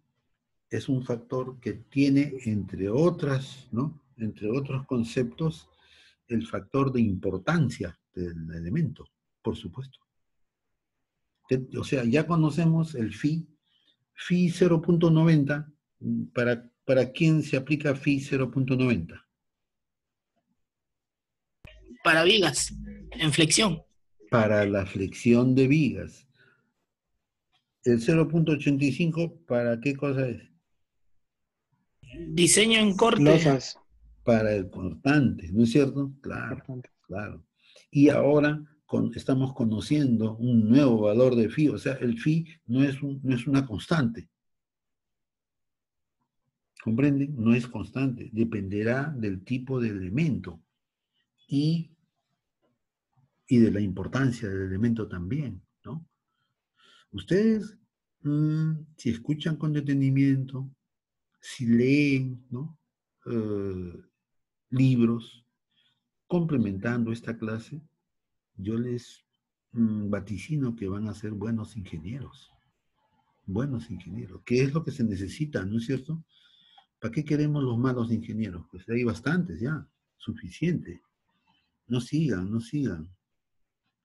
es un factor que tiene, entre otras, ¿no? Entre otros conceptos, el factor de importancia del elemento, por supuesto. O sea, ya conocemos el phi 0,90. ¿Para quién se aplica phi 0,90? Para vigas, en flexión. Para la flexión de vigas. El 0,85, ¿para qué cosa es? Diseño en corte. Losas. Para el cortante, ¿no es cierto? Claro, Importante. claro. Y ahora estamos conociendo un nuevo valor de phi, o sea, el phi no es una constante. ¿Comprenden? No es constante, dependerá del tipo de elemento y de la importancia del elemento también, ¿no? Ustedes, si escuchan con detenimiento, si leen, ¿no? Libros complementando esta clase, yo les vaticino que van a ser buenos ingenieros, que es lo que se necesita, ¿no es cierto? ¿Para qué queremos los malos ingenieros? Pues hay bastantes ya, suficiente. No sigan, no sigan.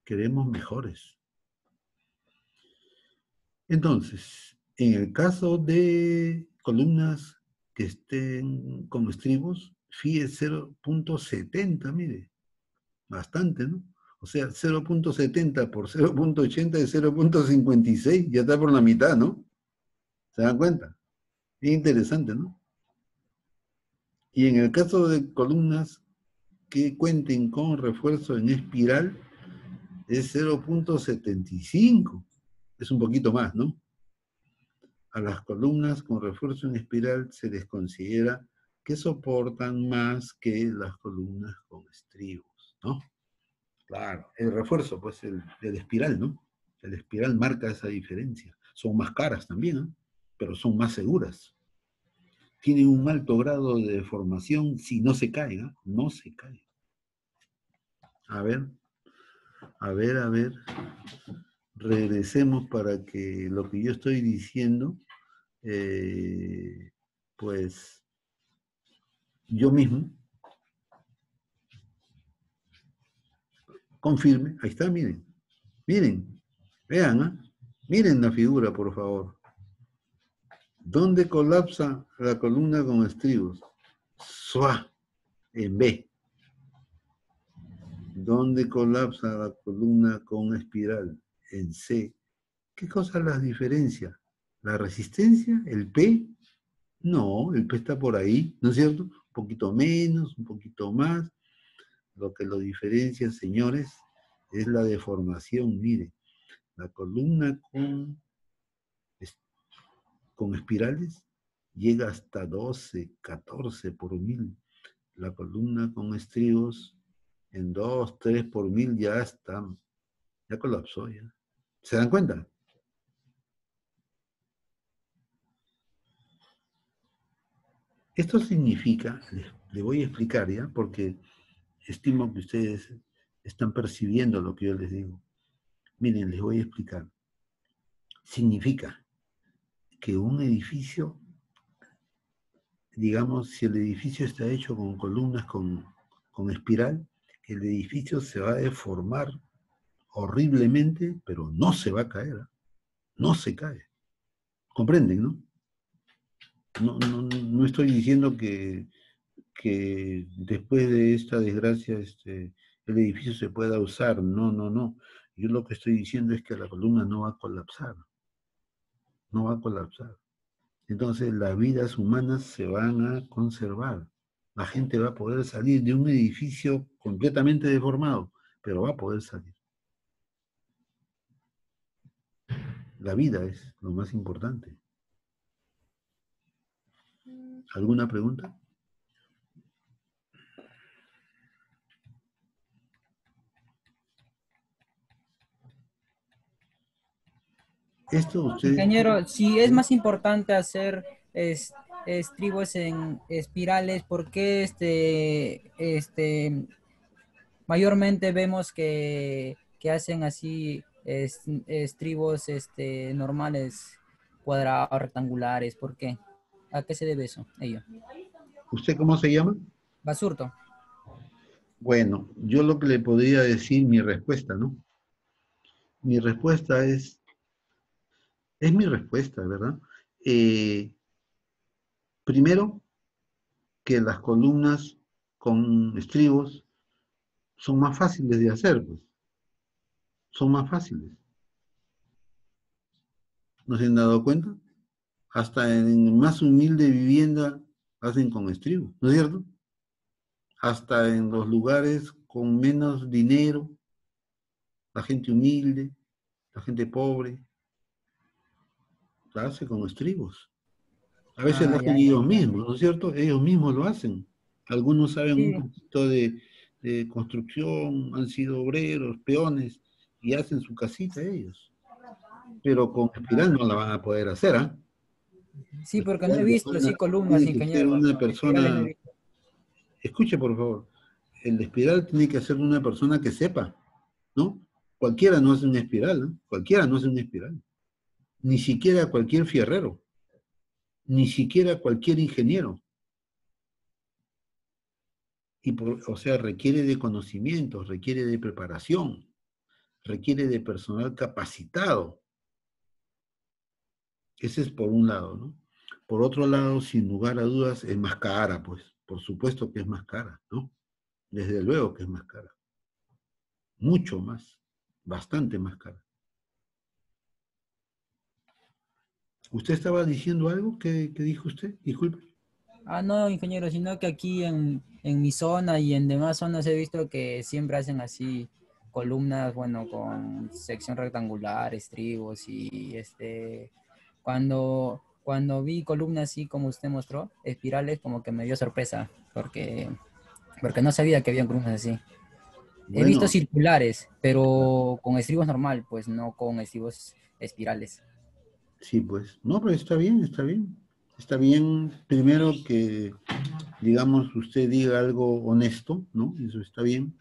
Queremos mejores. Entonces, en el caso de columnas que estén con estribos, phi es 0,70, mire, bastante, ¿no? O sea, 0,70 por 0,80 es 0,56, ya está por la mitad, ¿no? ¿Se dan cuenta? Es interesante, ¿no? Y en el caso de columnas que cuenten con refuerzo en espiral, es 0,75. Es un poquito más, ¿no? A las columnas con refuerzo en espiral se les considera que soportan más que las columnas con estribos, ¿no? Claro, el refuerzo, pues el espiral, ¿no? El espiral marca esa diferencia. Son más caras también, ¿eh? Pero son más seguras. Tienen un alto grado de deformación si no se caen, ¿eh? No se caen. A ver. Regresemos para que lo que yo estoy diciendo, pues yo mismo confirme. Ahí está, miren. Miren, vean, ¿eh? Miren la figura, por favor. ¿Dónde colapsa la columna con estribos? ¡Sua! En B. ¿Dónde colapsa la columna con espiral? En C. ¿Qué cosa las diferencia? ¿La resistencia? ¿El P? No, el P está por ahí, ¿no es cierto? Un poquito menos, un poquito más. Lo que lo diferencia, señores, es la deformación. Mire, la columna con espirales llega hasta 12, 14 por 1000. La columna con estribos en 2, 3 por 1000 ya está, ya colapsó ya. ¿Se dan cuenta? Esto significa, le voy a explicar ya, porque estimo que ustedes están percibiendo lo que yo les digo. Miren, les voy a explicar. Significa que un edificio, digamos, si el edificio está hecho con columnas con espiral, el edificio se va a deformar horriblemente, pero no se va a caer, ¿eh? No se cae. ¿Comprenden, no? No estoy diciendo que después de esta desgracia el edificio se pueda usar. No. Yo lo que estoy diciendo es que la columna no va a colapsar. No va a colapsar. Entonces las vidas humanas se van a conservar. La gente va a poder salir de un edificio completamente deformado, pero va a poder salir. La vida es lo más importante. ¿Alguna pregunta? Esto ustedes... Ingeniero, si es más importante hacer estribos en espirales, ¿por qué mayormente vemos que hacen así estribos normales, cuadrados, rectangulares? ¿Por qué? ¿A qué se debe eso? Ello. ¿Usted cómo se llama? Basurto. Bueno, yo lo que le podría decir, mi respuesta, ¿no? Mi respuesta es mi respuesta, ¿verdad? Primero, que las columnas con estribos son más fáciles de hacer, pues. Son más fáciles. ¿No se han dado cuenta? Hasta en más humilde vivienda hacen con estribos, ¿no es cierto? Hasta en los lugares con menos dinero, la gente humilde, la gente pobre, la hace con estribos. A veces lo Ah, hacen ya ellos entiendo. mismos, ¿no es cierto? Ellos mismos lo hacen. Algunos saben un Sí, poquito de construcción, han sido obreros, peones, y hacen su casita ellos. Pero con espiral no la van a poder hacer, ¿ah? sí, porque no he visto así columnas, Tiene que ser ingeniero. una Espirales no he persona, visto. escuche por favor, el espiral tiene que ser una persona que sepa, ¿no? Cualquiera no hace una espiral, ¿no? Cualquiera no hace una espiral. Ni siquiera cualquier fierrero, ni siquiera cualquier ingeniero. O sea, requiere de conocimientos, requiere de preparación, requiere de personal capacitado. Ese es por un lado, ¿no? Por otro lado, sin lugar a dudas, es más cara, pues. Por supuesto que es más cara, ¿no? Desde luego que es más cara. Mucho más, bastante más cara. ¿Usted estaba diciendo algo? ¿Qué dijo usted? Disculpe. Ah, no, ingeniero, sino que aquí en mi zona y en demás zonas he visto que siempre hacen así columnas, bueno, con sección rectangular, estribos y cuando vi columnas así como usted mostró, espirales, como que me dio sorpresa, porque no sabía que había columnas así. He visto Bueno, circulares, pero con estribos normal, pues no con estribos espirales. sí, pues. No, pero está bien, está bien. Está bien, primero que, digamos, usted diga algo honesto, ¿no? Eso está bien.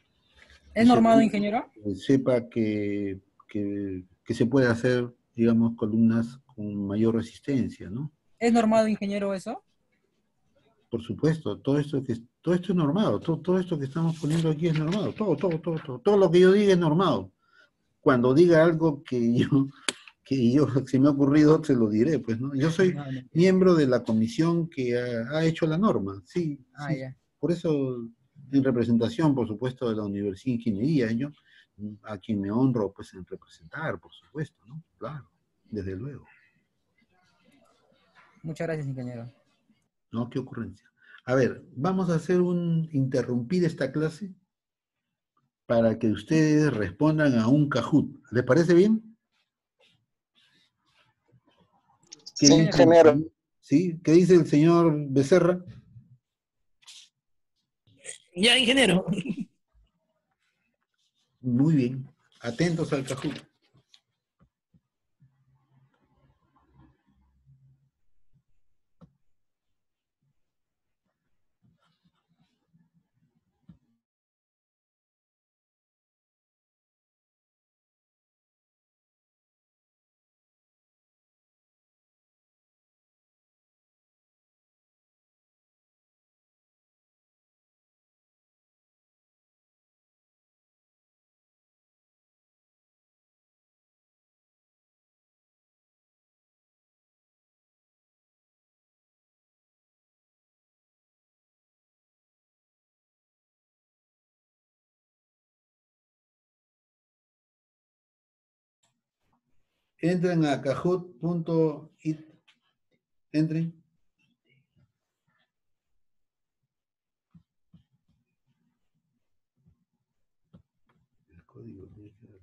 Y ¿Es normado, segundo, ingeniero? sepa que se puede hacer, digamos, columnas con mayor resistencia, ¿no? ¿Es normado, ingeniero, eso? Por supuesto, todo esto es normado, todo esto que estamos poniendo aquí es normado, todo lo que yo diga es normado. Cuando diga algo que yo se me ha ocurrido, se lo diré, pues, ¿no? Yo soy No, no. miembro de la comisión que ha hecho la norma, sí, Ah, sí. ya. Por eso, en representación, por supuesto, de la Universidad de Ingeniería, yo, a quien me honro, pues, en representar, por supuesto, ¿no? Claro, desde luego. Muchas gracias, ingeniero. ¿No? Qué ocurrencia. A ver, vamos a interrumpir esta clase para que ustedes respondan a un Kahoot. ¿Les parece bien? ¿Qué Sí, dice, ingeniero. ¿sí? ¿Qué dice el señor Becerra? Ya, ingeniero. Muy bien. Atentos al Kahoot. Entren a kahoot.it. Entren. El código tiene que dar.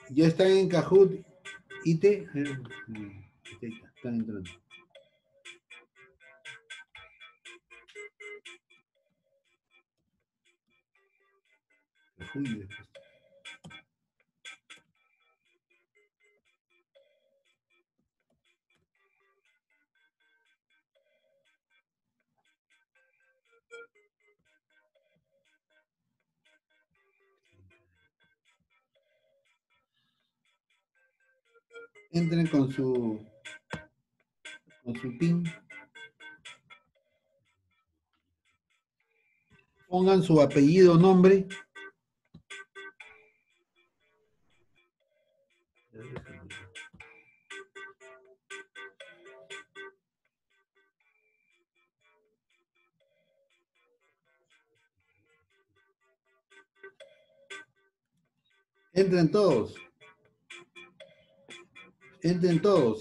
Ya están en Kahoot IT. Están entrando. Kahoot y después. Entren con su PIN. Pongan su apellido, nombre. Entren todos. Entren todos.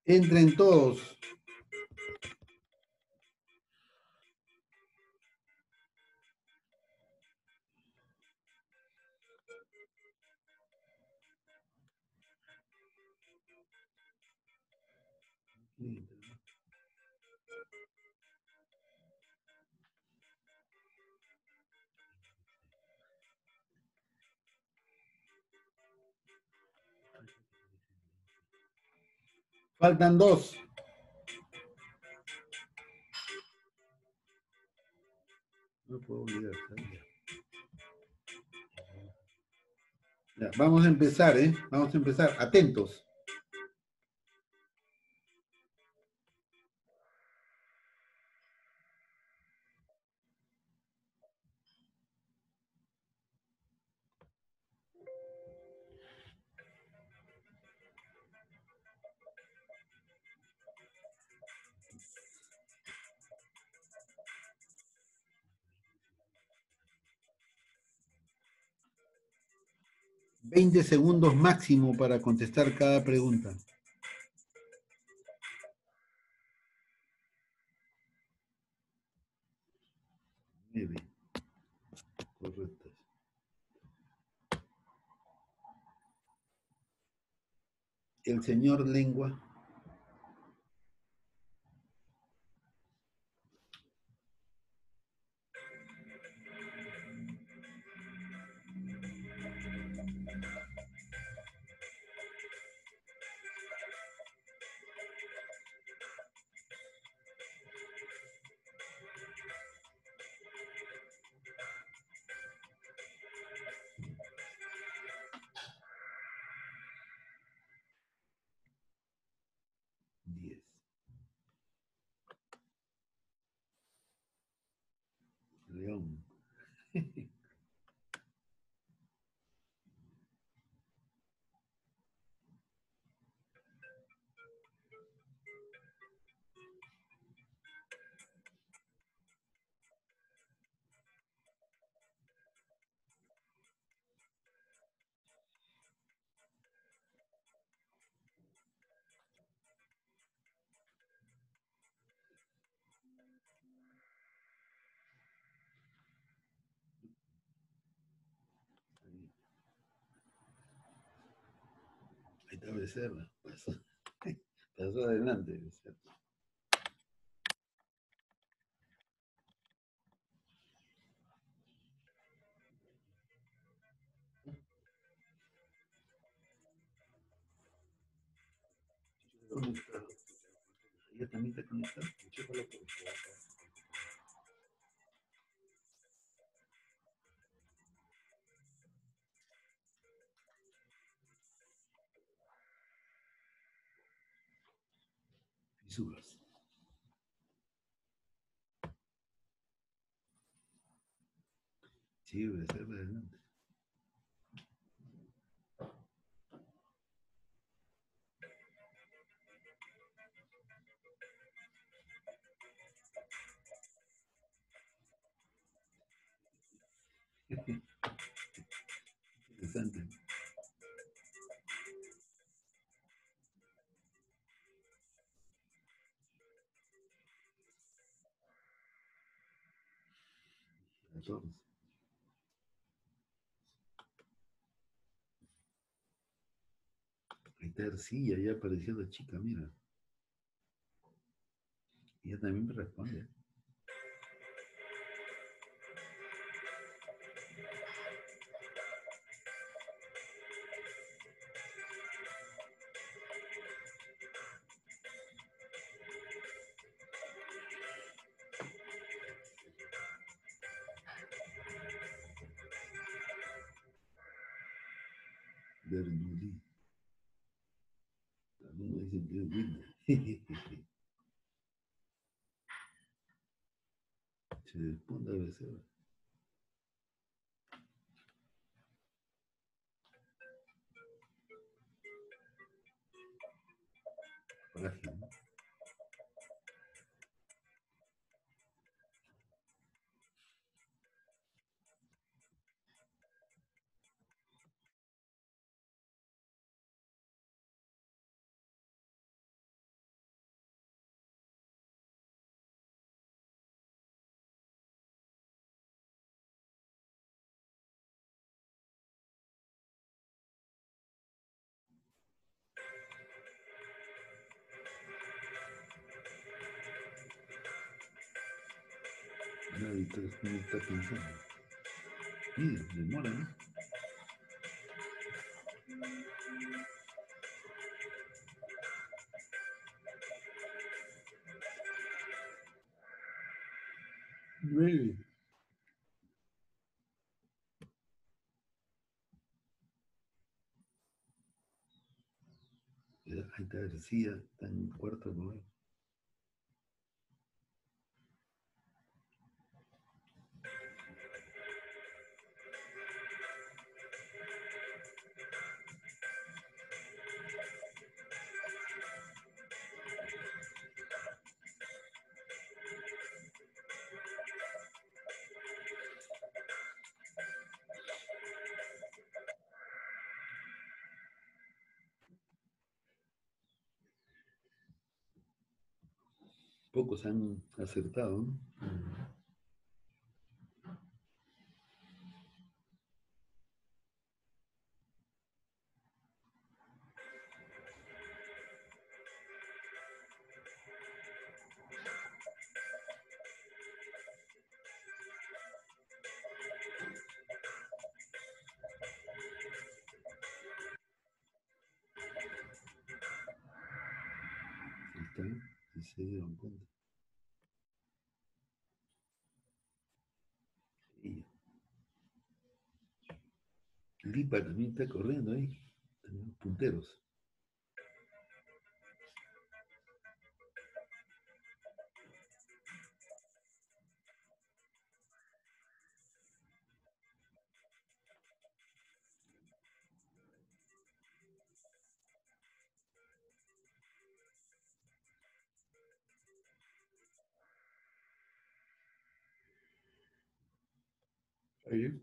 Entren todos. Faltan dos. No puedo olvidar. Ya, vamos a empezar, ¿eh? Vamos a empezar. Atentos. $20 segundos máximo para contestar cada pregunta. Muy bien. Correcto. El señor Lengua. León. Ahí está Becerra. Pasó adelante, Becerra. ¿Ya también está conectado? Chécalo por favor. Fisuras. Sí, voy a estar adelante. Interesante. Entonces, ahí está Ercilla, ya apareció la chica, mira. Y ella también me responde. Bernoulli. Algunos dicen que es Whitney. Se responde a veces. Frágil, ¿no? Nadie está pensando. Mira, demora, ¿no? Nueve. Ahí está García, está en cuarto lugar. Pocos han acertado, ¿no? Ahí está, y se dieron cuenta. Y Lipa también está corriendo ahí. Tenemos punteros. Ahí.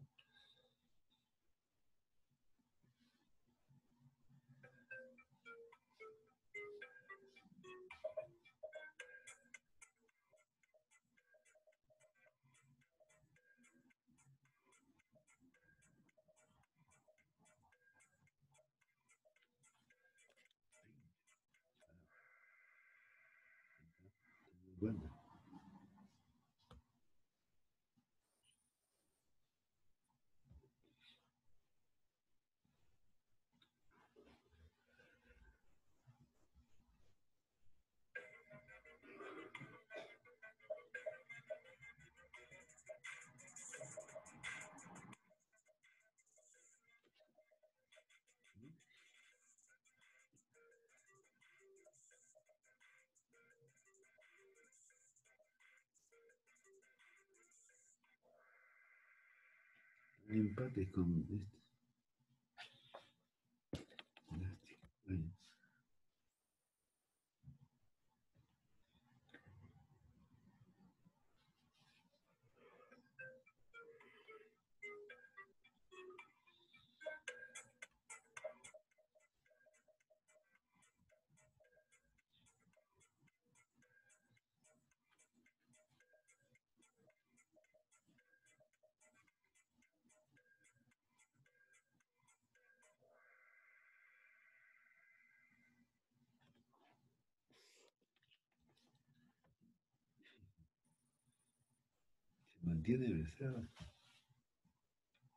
Bueno. Empate con este. Bueno. Se mantiene besada.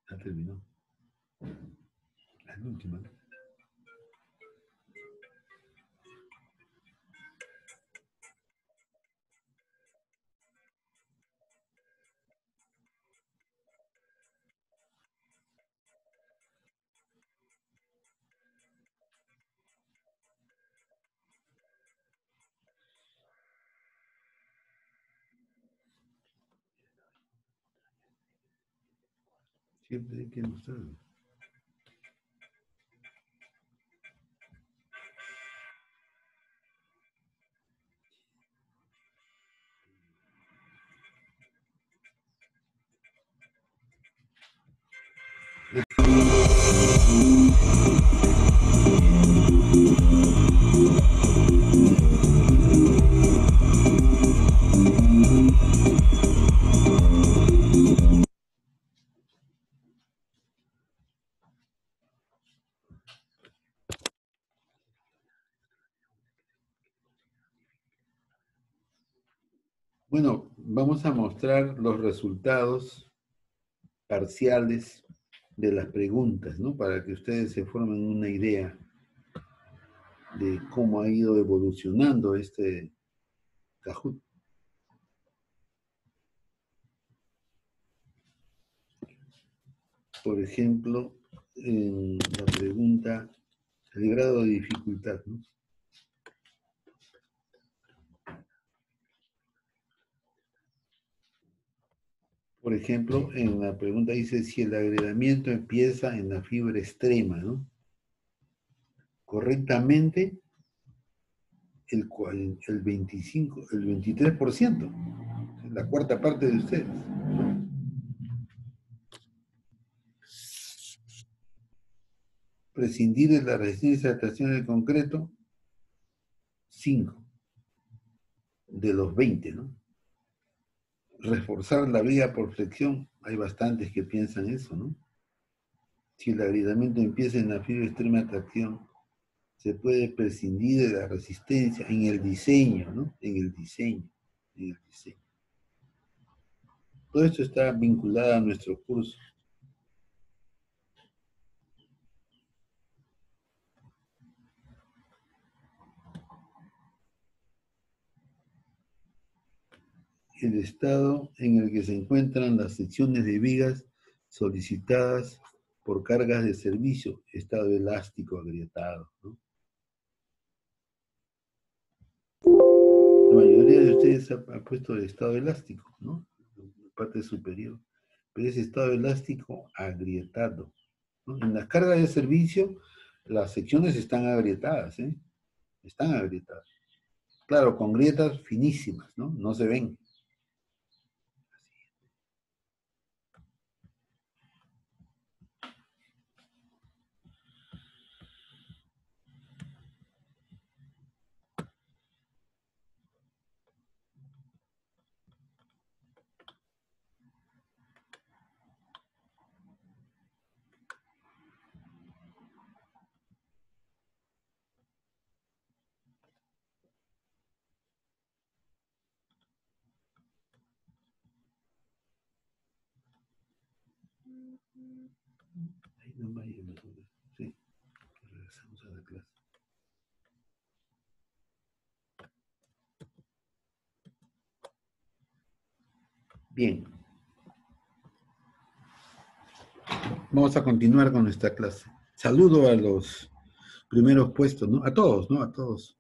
Ya terminó. La última. Siempre hay que mostrarlo. Bueno, vamos a mostrar los resultados parciales de las preguntas, ¿no? Para que ustedes se formen una idea de cómo ha ido evolucionando este Kahoot. Por ejemplo, en la pregunta, el grado de dificultad, ¿no? Por ejemplo, en la pregunta dice si el agregamiento empieza en la fibra extrema, ¿no? Correctamente, el 25, el 23%, la cuarta parte de ustedes. Prescindir de la resistencia de atracción del concreto, 5 de los 20, ¿no? Reforzar la viga por flexión, hay bastantes que piensan eso, ¿no? Si el agregamiento empieza en la fibra extrema de atracción, se puede prescindir de la resistencia en el diseño, ¿no? En el diseño. Todo esto está vinculado a nuestro curso. El estado en el que se encuentran las secciones de vigas solicitadas por cargas de servicio, estado elástico agrietado, ¿no? La mayoría de ustedes ha puesto el estado elástico, ¿no? La parte superior. Pero es estado elástico agrietado, ¿no? En las cargas de servicio, las secciones están agrietadas, ¿eh? Están agrietadas. Claro, con grietas finísimas, ¿no? No se ven. Ahí no vaya mejor. Sí, regresamos a la clase. Bien. Vamos a continuar con nuestra clase. Saludo a los primeros puestos, ¿no? A todos, ¿no? A todos.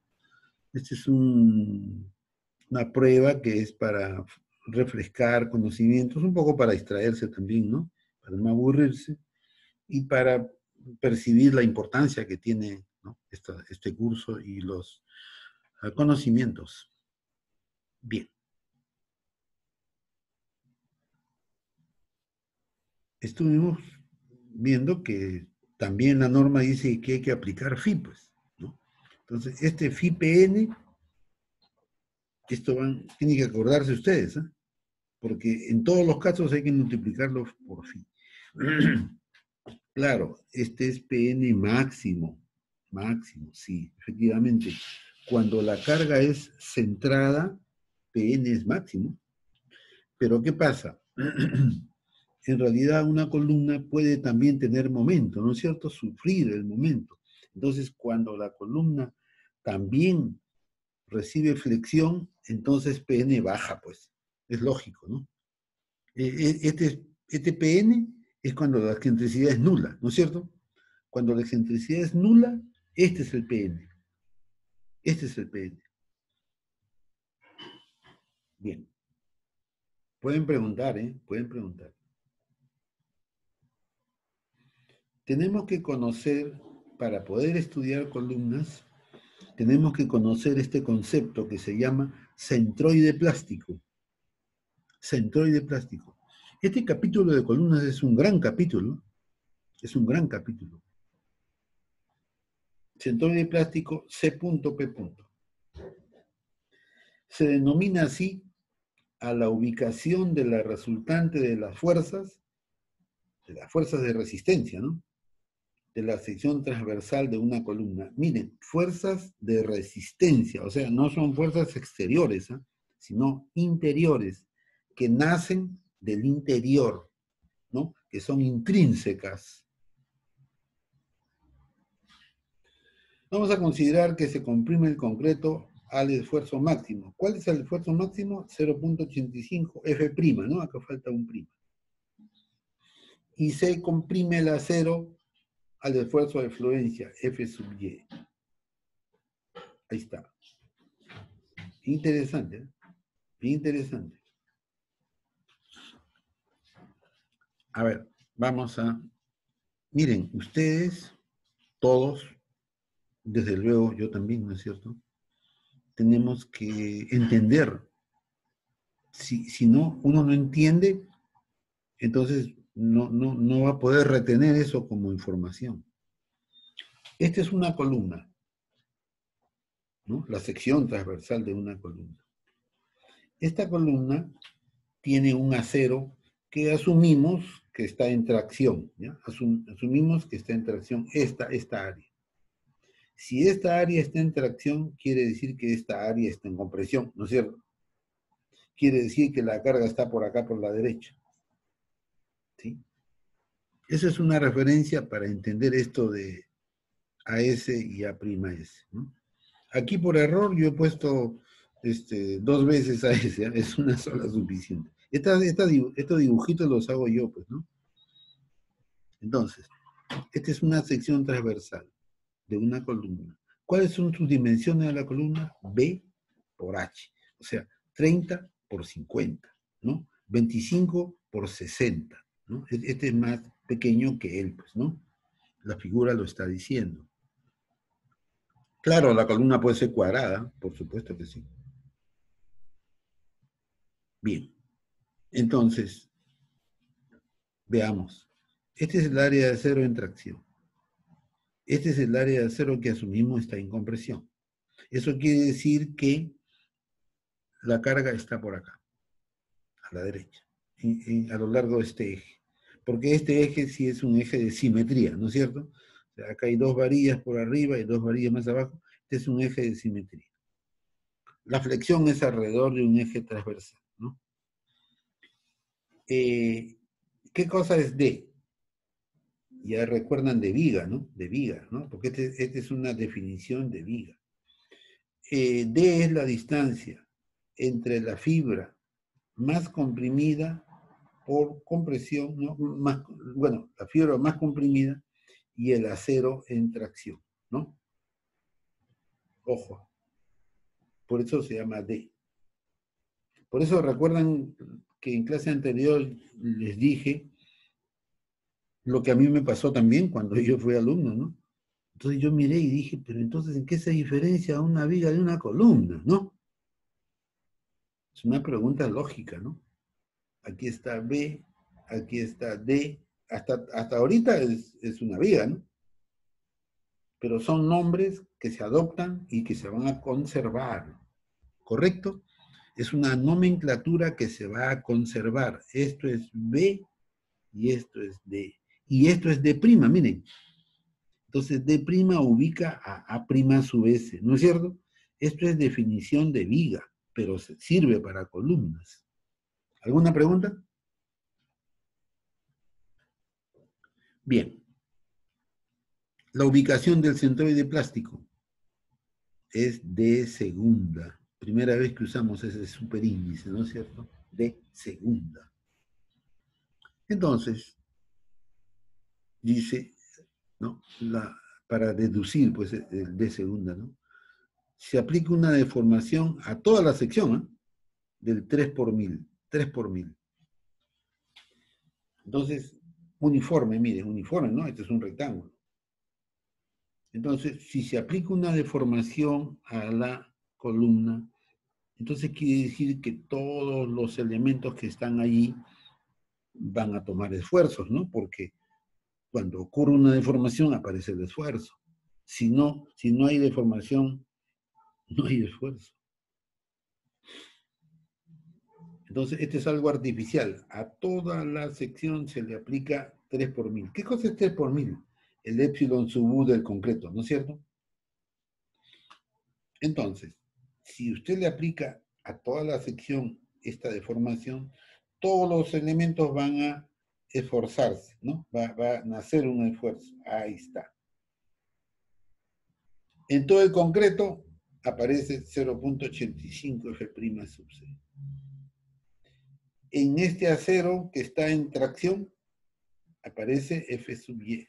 Esta es una prueba que es para refrescar conocimientos, un poco para distraerse también, ¿no? para no aburrirse y para percibir la importancia que tiene, ¿no?, este curso y los conocimientos. Bien. Estuvimos viendo que también la norma dice que hay que aplicar phi, pues, ¿no? Entonces, este phi PN, esto tienen que acordarse ustedes, ¿eh? Porque en todos los casos hay que multiplicarlo por phi. Claro, este es PN máximo, sí, efectivamente. Cuando la carga es centrada, PN es máximo. Pero ¿qué pasa? En realidad una columna puede también tener momento, ¿no es cierto? Sufrir el momento. Entonces, cuando la columna también recibe flexión, entonces PN baja, pues. Es lógico, ¿no? Este PN es cuando la excentricidad es nula, ¿no es cierto? Cuando la excentricidad es nula, este es el PN. Este es el PN. Bien. Pueden preguntar, ¿eh? Pueden preguntar. Tenemos que conocer, para poder estudiar columnas, tenemos que conocer este concepto que se llama centroide plástico. Centroide plástico. Este capítulo de columnas es un gran capítulo. Es un gran capítulo. Centroide plástico C.P. Se denomina así a la ubicación de la resultante de las fuerzas de resistencia, ¿no?, de la sección transversal de una columna. Miren, fuerzas de resistencia, o sea, no son fuerzas exteriores, ¿eh?, sino interiores, que nacen del interior, ¿no?, que son intrínsecas. Vamos a considerar que se comprime el concreto al esfuerzo máximo. ¿Cuál es el esfuerzo máximo? 0.85 F', ¿no? Acá falta un prima. Y se comprime el acero al esfuerzo de fluencia, F sub Y. Ahí está. Interesante, ¿eh? Interesante. A ver, vamos a... Miren, ustedes, todos, desde luego yo también, ¿no es cierto?, tenemos que entender. Si no, uno no entiende, entonces no va a poder retener eso como información. Esta es una columna, ¿no?, la sección transversal de una columna. Esta columna tiene un acero que asumimos que está en tracción, ¿ya? Asumimos que está en tracción esta área. Si esta área está en tracción, quiere decir que esta área está en compresión, ¿no es cierto? Quiere decir que la carga está por acá, por la derecha. ¿Sí? Esa es una referencia para entender esto de AS y A'S, ¿no? Aquí por error yo he puesto 2 veces AS, ¿eh? Es una sola suficiente. Estos dibujitos los hago yo, pues, ¿no? Entonces, esta es una sección transversal de una columna. ¿Cuáles son sus dimensiones de la columna? B por H. O sea, 30 por 50, ¿no? 25 por 60, ¿no? Este es más pequeño que él, pues, ¿no? La figura lo está diciendo. Claro, la columna puede ser cuadrada, por supuesto que sí. Bien. Entonces, veamos. Este es el área de acero en tracción. Este es el área de acero que asumimos está en compresión. Eso quiere decir que la carga está por acá, a la derecha, a lo largo de este eje. Porque este eje sí es un eje de simetría, ¿no es cierto? O sea, acá hay 2 varillas por arriba y 2 varillas más abajo. Este es un eje de simetría. La flexión es alrededor de un eje transversal, ¿no? ¿Qué cosa es D? Ya recuerdan de viga, ¿no? De viga, ¿no? Porque esta es una definición de viga. D es la distancia entre la fibra más comprimida por compresión, ¿no? La fibra más comprimida y el acero en tracción, ¿no? Ojo. Por eso se llama D. Por eso recuerdan que en clase anterior les dije Lo que a mí me pasó también cuando yo fui alumno, ¿no? Entonces yo miré y dije, pero entonces, ¿en qué se diferencia una viga de una columna, no? Es una pregunta lógica, ¿no? Aquí está B, aquí está D, hasta ahorita es una viga, ¿no? Pero son nombres que se adoptan y que se van a conservar, ¿correcto? Es una nomenclatura que se va a conservar. Esto es B y esto es D. Y esto es D', miren. Entonces, D' ubica a A' sub S, ¿no es cierto? Esto es definición de viga, pero sirve para columnas. ¿Alguna pregunta? Bien. La ubicación del centroide plástico es D segunda. Primera vez que usamos ese superíndice, ¿no es cierto? D segunda. Entonces, dice, ¿no? Para deducir, pues, el D segunda, ¿no? Se aplica una deformación a toda la sección, ¿eh? Del 3 por 1000. 3 por 1000. Entonces, uniforme, miren, uniforme, ¿no? Este es un rectángulo. Entonces, si se aplica una deformación a la columna, entonces quiere decir que todos los elementos que están allí van a tomar esfuerzos, ¿no? Porque cuando ocurre una deformación aparece el esfuerzo. Si no hay deformación, no hay esfuerzo. Entonces, este es algo artificial. A toda la sección se le aplica 3 por 1000. ¿Qué cosa es 3 por 1000? El épsilon sub u del concreto, ¿no es cierto? Entonces, si usted le aplica a toda la sección esta deformación, todos los elementos van a esforzarse, ¿no? Va a nacer un esfuerzo. Ahí está. En todo el concreto aparece 0.85 F' sub C. En este acero que está en tracción, aparece F sub Y.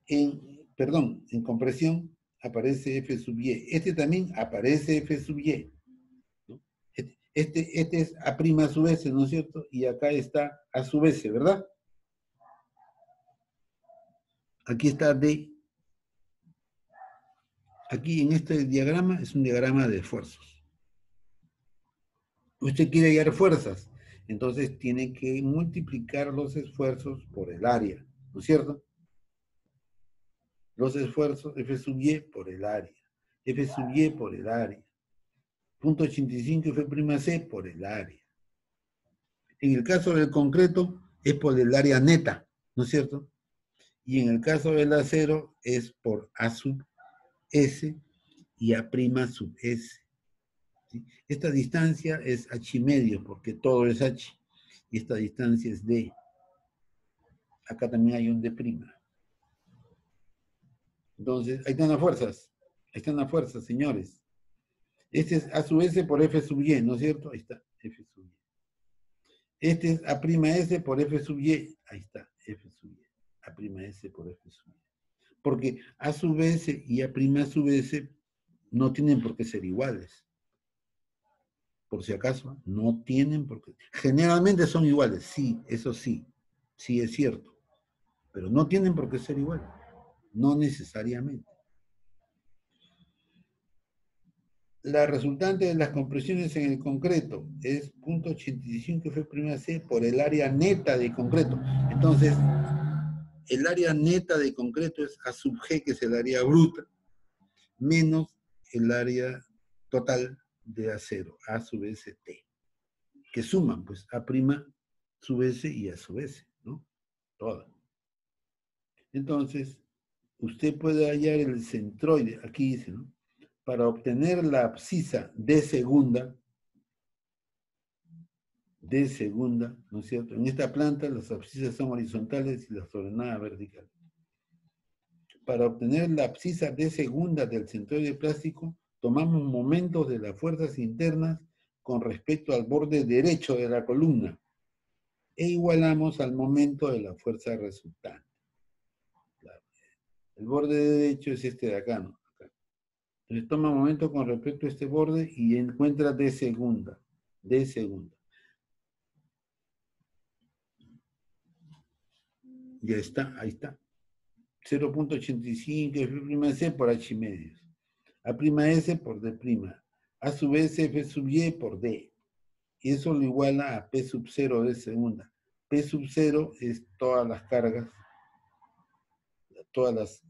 En compresión, aparece F sub Y. Este también aparece F sub Y. ¿No? Este es A' sub S, ¿no es cierto? Y acá está A sub S, ¿verdad? Aquí está D. Aquí en este diagrama es un diagrama de esfuerzos. Usted quiere hallar fuerzas, entonces tiene que multiplicar los esfuerzos por el área, ¿no es cierto? Los esfuerzos, F sub Y por el área, F sub Y por el área, 0.85 F' por el área. En el caso del concreto es por el área neta, ¿no es cierto? Y en el caso del acero es por A sub S y A' sub S. ¿Sí? Esta distancia es H medio, porque todo es H. Y esta distancia es D. Acá también hay un D'. Entonces, ahí están las fuerzas, señores. Este es A sub S por F sub Y, ¿no es cierto? Ahí está, F sub Y. Este es A' S por F sub Y, ahí está, F sub Y. A' S por F sub Y. Porque A sub S y A' sub S no tienen por qué ser iguales. Por si acaso, no tienen por qué. Generalmente son iguales, sí, eso sí es cierto. Pero no tienen por qué ser iguales. No necesariamente. La resultante de las compresiones en el concreto es 0.85 F' por el área neta de concreto. Entonces, el área neta de concreto es A sub G, que es el área bruta, menos el área total de acero, A sub S T, que suman, pues, A' sub S y A sub S, ¿no? Todas. Entonces, usted puede hallar el centroide, aquí dice, ¿no? Para obtener la abscisa D segunda, ¿no es cierto? En esta planta las abscisas son horizontales y las ordenadas verticales. Para obtener la abscisa D segunda del centroide plástico, tomamos momentos de las fuerzas internas con respecto al borde derecho de la columna e igualamos al momento de la fuerza resultante. Claro. El borde derecho es este de acá, ¿no? Entonces toma momento con respecto a este borde y encuentra D segunda. Ya está, ahí está. 0.85 F'C por H medios. A'S por D'. A sub S F sub Y por D. Y eso lo iguala a P sub 0 de segunda. P sub 0 es todas las cargas,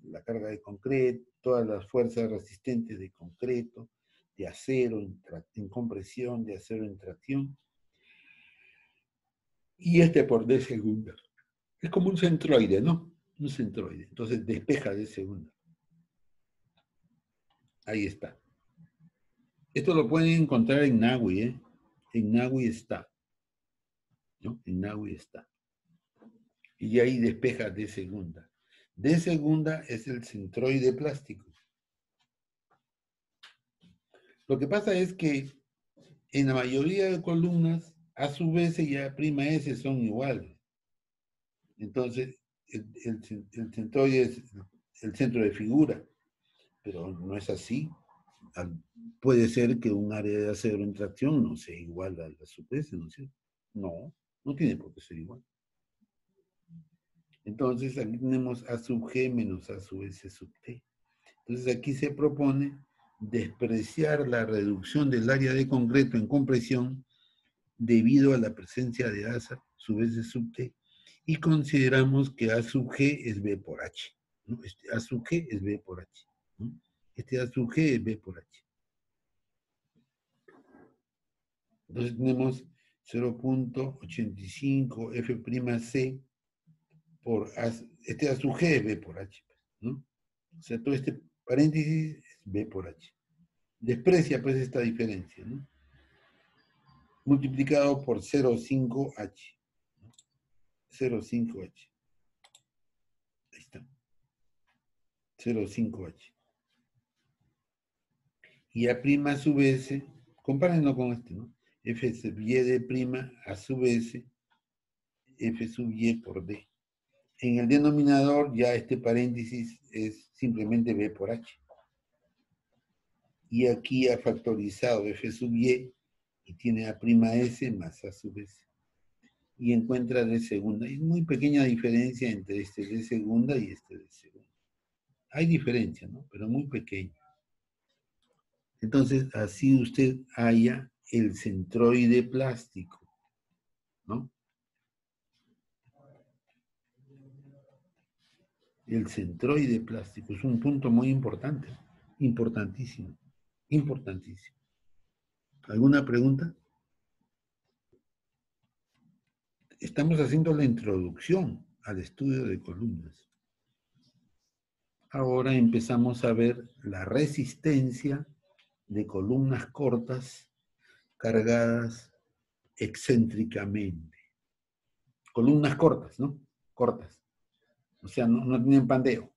la carga de concreto, todas las fuerzas resistentes de concreto, de acero en compresión, de acero en tracción. Y este por D segunda. Es como un centroide, ¿no? Un centroide. Entonces despeja D segunda. Ahí está. Esto lo pueden encontrar en Nahui, ¿eh? En Nahui está. ¿No? En Nahui está. Y ahí despeja D segunda. D segunda es el centroide plástico. Lo que pasa es que en la mayoría de columnas, A sub S y A'S son iguales. Entonces, el centroide es el centro de figura, pero no es así. Puede ser que un área de acero en tracción no sea igual a la sub S, ¿no es cierto? No, no tiene por qué ser igual. Entonces, aquí tenemos A sub G menos A sub S sub T. Entonces, aquí se propone despreciar la reducción del área de concreto en compresión debido a la presencia de A sub S sub T, y consideramos que A sub G es B por H. ¿No? Este A sub G es B por H. ¿No? Este A sub G es B por H. Entonces tenemos 0.85 F'C por A, este A sub G es B por H. ¿No? O sea, todo este paréntesis es B por H. Desprecia pues esta diferencia, ¿no? Multiplicado por 0,5H. 0,5H. Ahí está. 0,5H. Y A' sub S, compárenlo con este, ¿no? F sub Y de' A sub S, F sub Y por D. En el denominador ya este paréntesis es simplemente B por H. Y aquí ha factorizado F sub Y y tiene A'S más A sub S. Y encuentra D segunda. Hay muy pequeña diferencia entre este D segunda y este D segunda. Hay diferencia, ¿no? Pero muy pequeña. Entonces, así usted halla el centroide plástico, ¿no? El centroide plástico es un punto muy importante, importantísimo, importantísimo. ¿Alguna pregunta? Estamos haciendo la introducción al estudio de columnas. Ahora empezamos a ver la resistencia de columnas cortas cargadas excéntricamente. Columnas cortas, ¿no? Cortas. O sea, no tienen pandeo.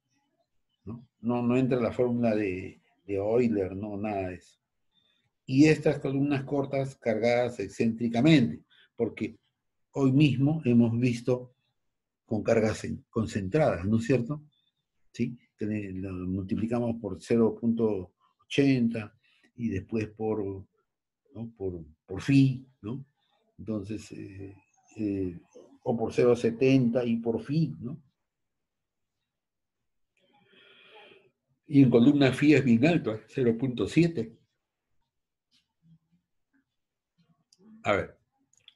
No entra la fórmula de Euler, no, nada de eso. Y estas columnas cortas cargadas excéntricamente, porque hoy mismo hemos visto con cargas concentradas, ¿no es cierto? ¿Sí? Lo multiplicamos por 0.80 y después por phi, ¿no? Entonces, o por 0.70 y por phi, ¿no? Y en columna phi es bien alto, 0.7. A ver,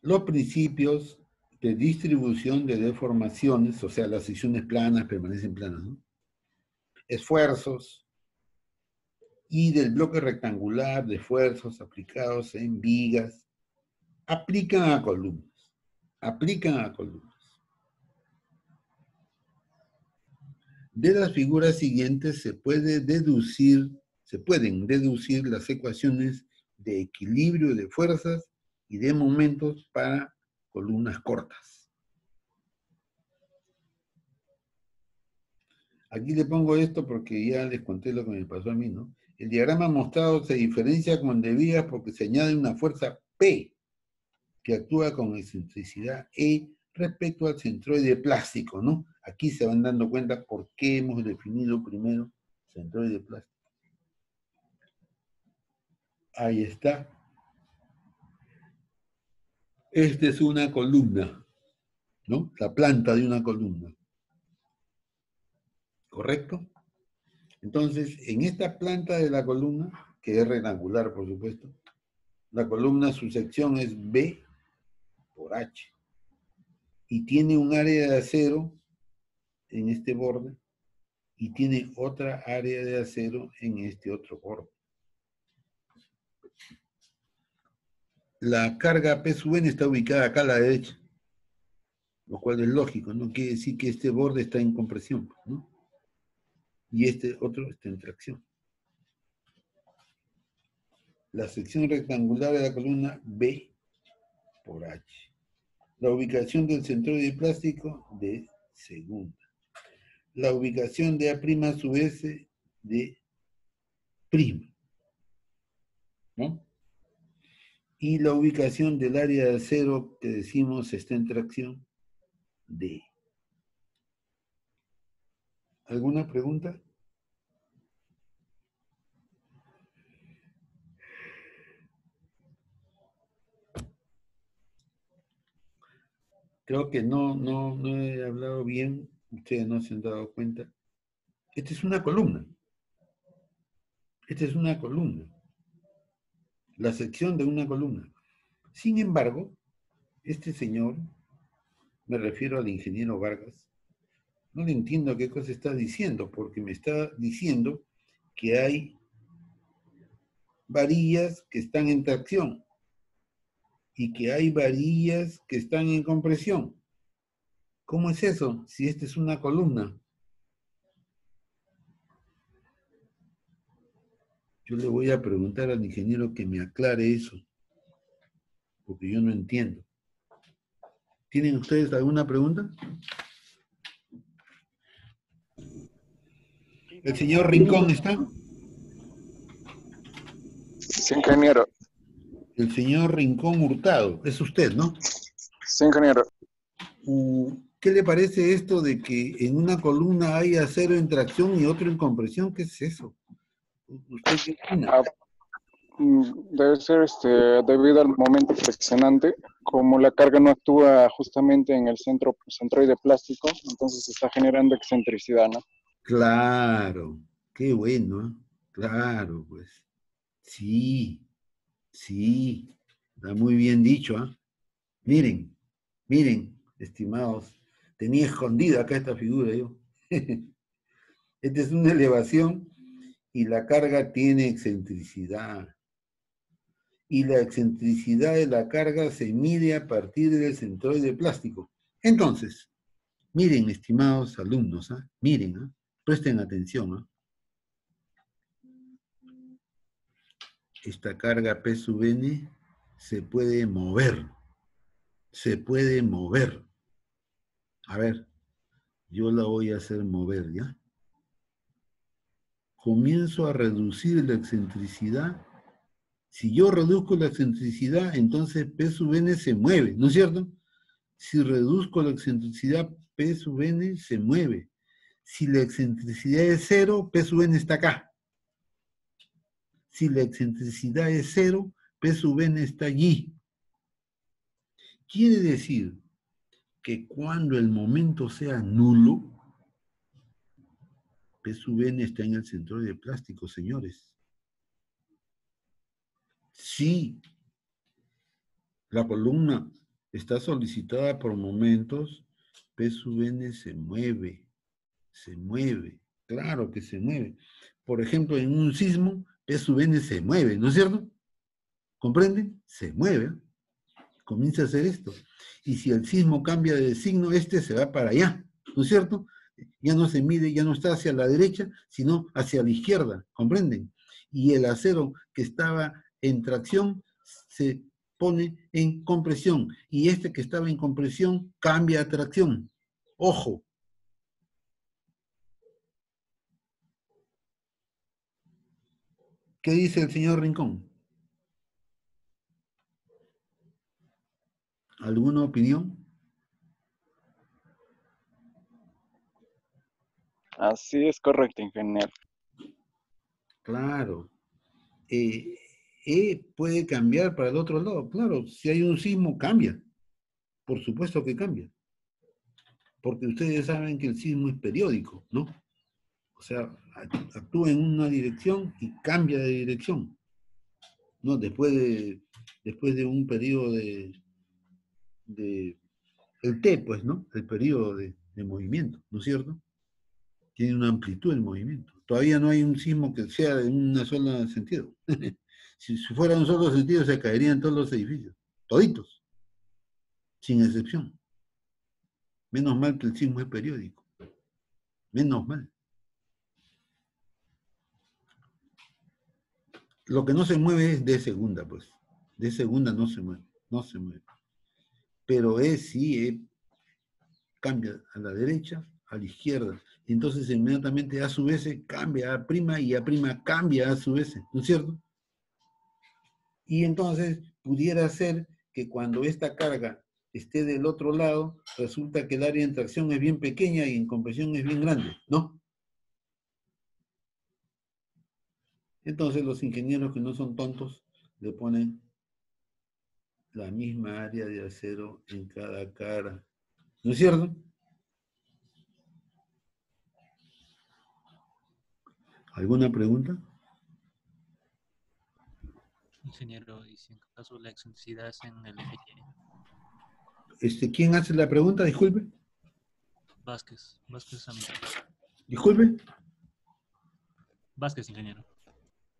los principios de distribución de deformaciones, o sea, las secciones planas permanecen planas, ¿no? Esfuerzos, y del bloque rectangular de esfuerzos aplicados en vigas, aplican a columnas. Aplican a columnas. De las figuras siguientes se pueden deducir las ecuaciones de equilibrio de fuerzas y de momentos para columnas cortas. Aquí le pongo esto porque ya les conté lo que me pasó a mí, ¿no? El diagrama mostrado se diferencia con de vigas porque se añade una fuerza P que actúa con excentricidad E respecto al centroide plástico, ¿no? Aquí se van dando cuenta por qué hemos definido primero centroide plástico. Ahí está. Esta es una columna, ¿no? La planta de una columna. ¿Correcto? Entonces, en esta planta de la columna, que es rectangular, por supuesto, la columna, su sección es B por H. Y tiene un área de acero en este borde y tiene otra área de acero en este otro borde. La carga P sub n está ubicada acá a la derecha, lo cual es lógico, no quiere decir que este borde está en compresión, ¿no? Y este otro está en tracción. La sección rectangular de la columna B por H. La ubicación del centroide plástico de segunda. La ubicación de A' sub S de prima, ¿no? Y la ubicación del área de acero que decimos está en tracción D. ¿Alguna pregunta? Creo que no he hablado bien, ustedes no se han dado cuenta. Esta es una columna. Esta es una columna. La sección de una columna. Sin embargo, este señor, me refiero al ingeniero Vargas, no le entiendo qué cosa está diciendo, porque me está diciendo que hay varillas que están en tracción y que hay varillas que están en compresión. ¿Cómo es eso? Si esta es una columna. Yo le voy a preguntar al ingeniero que me aclare eso, porque yo no entiendo. ¿Tienen ustedes alguna pregunta? ¿El señor Rincón está? Sí, ingeniero. El señor Rincón Hurtado, es usted, ¿no? Sí, ingeniero. ¿Qué le parece esto de que en una columna hay acero en tracción y otro en compresión? ¿Qué es eso? ¿Usted qué opina? Debe ser debido al momento presionante, como la carga no actúa justamente en el centroide plástico, entonces se está generando excentricidad, ¿no? Claro, qué bueno, ¿eh? Claro, pues. Sí, está muy bien dicho, ¿ah? Miren, estimados, tenía escondida acá esta figura yo. Esta es una elevación y la carga tiene excentricidad. Y la excentricidad de la carga se mide a partir del centroide plástico. Entonces, miren, estimados alumnos, ¿ah? Miren, ¿ah? Presten atención, ¿ah? Esta carga P sub n se puede mover. Se puede mover. A ver, yo la voy a hacer mover, ¿ya? Comienzo a reducir la excentricidad. Si yo reduzco la excentricidad, entonces P sub n se mueve, ¿no es cierto? Si reduzco la excentricidad, P sub n se mueve. Si la excentricidad es 0, P sub n está acá. Si la excentricidad es 0, P sub n está allí. Quiere decir que cuando el momento sea nulo, P sub n está en el centroide plástico, señores. Si la columna está solicitada por momentos, P sub n se mueve, claro que se mueve. Por ejemplo, en un sismo, P sub n se mueve, ¿no es cierto? ¿Comprenden? Se mueve. Comienza a hacer esto. Y si el sismo cambia de signo, este se va para allá, ¿no es cierto? Ya no se mide, ya no está hacia la derecha, sino hacia la izquierda, ¿comprenden? Y el acero que estaba en tracción se pone en compresión, y este que estaba en compresión cambia a tracción. ¡Ojo! ¿Qué dice el señor Rincón? ¿Alguna opinión? Así es correcto, ingeniero. Claro. Puede cambiar para el otro lado. Claro, si hay un sismo, cambia. Por supuesto que cambia. Porque ustedes saben que el sismo es periódico, ¿no? O sea, actúa en una dirección y cambia de dirección, ¿no? Después de un periodo de el T, pues, ¿no? El periodo de movimiento, ¿no es cierto? Tiene una amplitud el movimiento. Todavía no hay un sismo que sea en un solo sentido. Si fuera un solo sentido, se caerían todos los edificios, toditos, sin excepción. Menos mal que el sismo es periódico. Menos mal. Lo que no se mueve es de segunda, pues. De segunda no se mueve, no se mueve. Pero sí, cambia a la derecha, a la izquierda. Y entonces inmediatamente a su vez cambia a prima y a prima cambia a su vez, ¿no es cierto? Y entonces pudiera ser que cuando esta carga esté del otro lado, resulta que el área de tracción es bien pequeña y en compresión es bien grande, ¿no? Entonces los ingenieros que no son tontos le ponen la misma área de acero en cada cara, ¿no es cierto? ¿Alguna pregunta? Ingeniero, y si en caso la excentricidad es en el eje Y. ¿Quién hace la pregunta? Disculpe. Vázquez Amigo. Disculpe. Vázquez, ingeniero.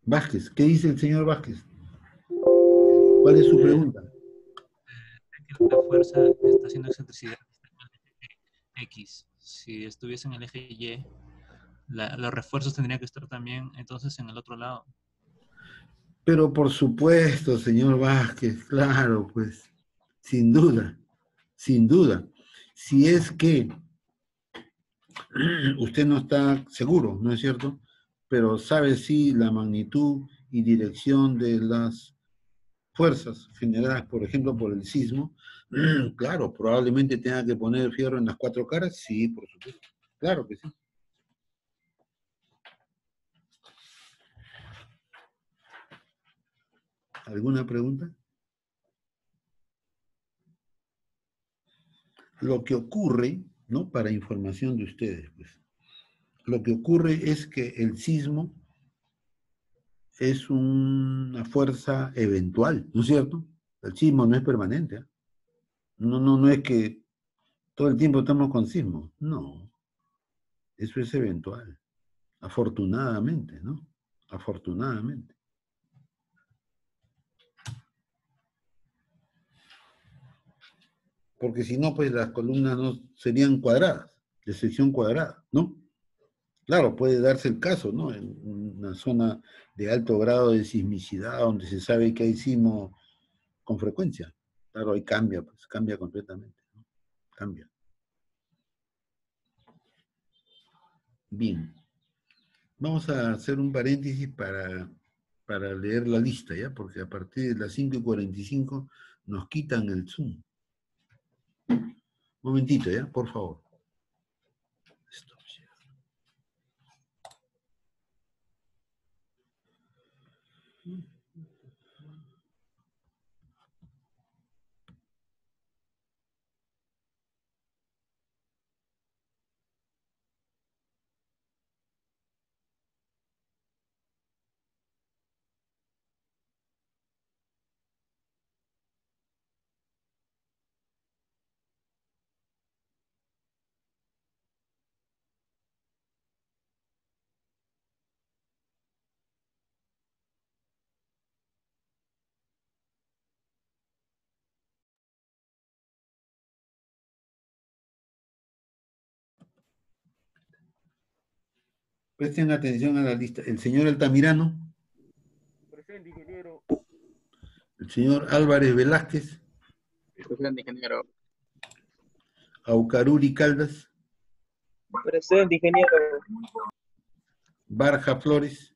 Vázquez, ¿qué dice el señor Vázquez? ¿Cuál es su pregunta? Que la fuerza está haciendo excentricidad en el eje X. Si estuviese en el eje Y, los refuerzos tendrían que estar también entonces en el otro lado. Pero por supuesto, señor Vázquez, claro, pues, sin duda, sin duda. Si es que usted no está seguro, ¿no es cierto? Pero sabe sí la magnitud y dirección de las fuerzas generadas, por ejemplo, por el sismo, claro, probablemente tenga que poner fierro en las cuatro caras, sí, por supuesto, claro que sí. ¿Alguna pregunta? Lo que ocurre, ¿no? Para información de ustedes, pues, lo que ocurre es que el sismo es una fuerza eventual, ¿no es cierto? El sismo no es permanente, ¿eh? No es que todo el tiempo estamos con sismo, no, eso es eventual, afortunadamente, ¿no? Afortunadamente. Porque si no, pues las columnas no serían cuadradas, de sección cuadrada, ¿no? Claro, puede darse el caso, ¿no? En una zona de alto grado de sismicidad, donde se sabe que hay sismo con frecuencia. Claro, ahí cambia, pues cambia completamente, ¿no? Cambia. Bien. Vamos a hacer un paréntesis para leer la lista, ¿ya? Porque a partir de las 5:45 nos quitan el Zoom. Un momentito, ¿ya? Por favor. Esto. Presten atención a la lista. El señor Altamirano. Presente, ingeniero. El señor Álvarez Velázquez. Presente, ingeniero. Aucaruri Caldas. Presente, ingeniero. Barja Flores.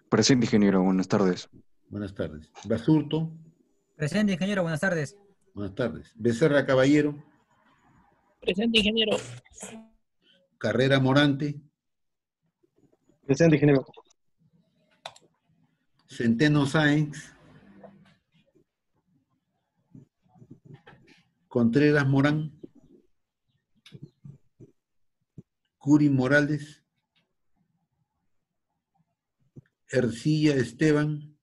Presente, ingeniero. Buenas tardes. Buenas tardes. Basurto. Presente, ingeniero, buenas tardes. Buenas tardes. Becerra Caballero. Presente, ingeniero. Carrera Morante. Presente, ingeniero. Centeno Sáenz. Contreras Morán. Curi Morales. Ercilla Esteban,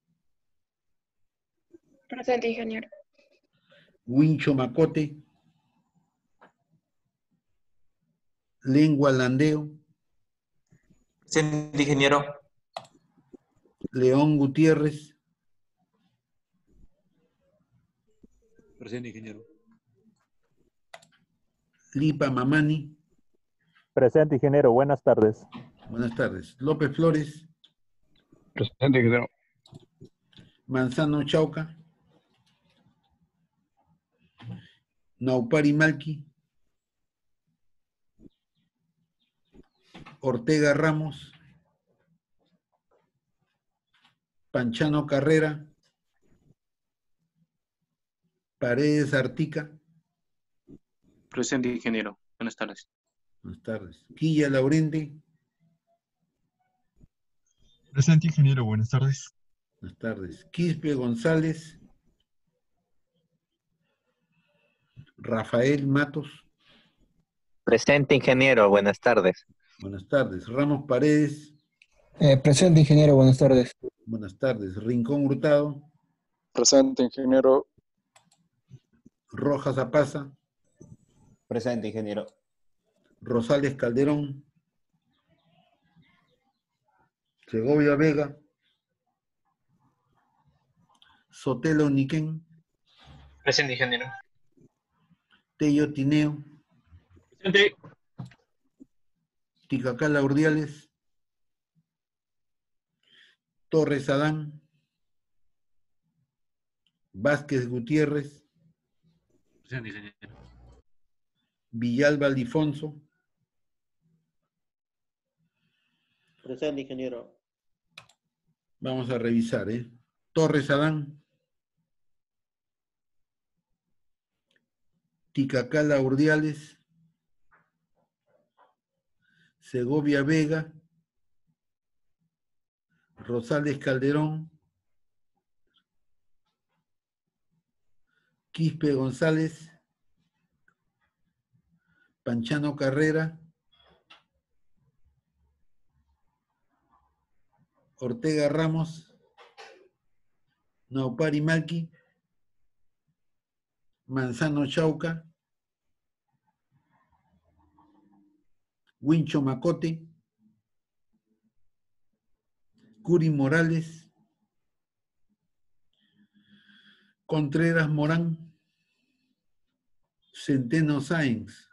Presente, ingeniero. Wincho Macote, Lengua Landeo, Presente, ingeniero. León Gutiérrez, Presente, ingeniero. Lipa Mamani. Presente, ingeniero. Buenas tardes. Buenas tardes. López Flores. Presente, ingeniero. Manzano Chauca. Naupari Malqui. Ortega Ramos. Panchano Carrera. Paredes Artica. Presente, ingeniero. Buenas tardes. Buenas tardes. Quilla Laurente. Presente, ingeniero. Buenas tardes. Buenas tardes. Quispe González. Rafael Matos. Presente, ingeniero. Buenas tardes. Buenas tardes. Ramos Paredes. Presente, ingeniero. Buenas tardes. Buenas tardes. Rincón Hurtado. Presente, ingeniero. Rojas Apaza. Presente, ingeniero. Rosales Calderón. Segovia Vega. Sotelo Niquén. Presente, ingeniero. Tello Tineo. Presente. Ticacala Urdiales. Torres Adán. Vázquez Gutiérrez. Presente, ingeniero. Villalba Alfonso. Presente, ingeniero. Vamos a revisar, Torres Adán. Ticacala Urdiales. Segovia Vega. Rosales Calderón. Quispe González. Panchano Carrera. Ortega Ramos. Naupari Malqui. Manzano Chauca. Wincho Macote. Curi Morales. Contreras Morán. Centeno Sáenz.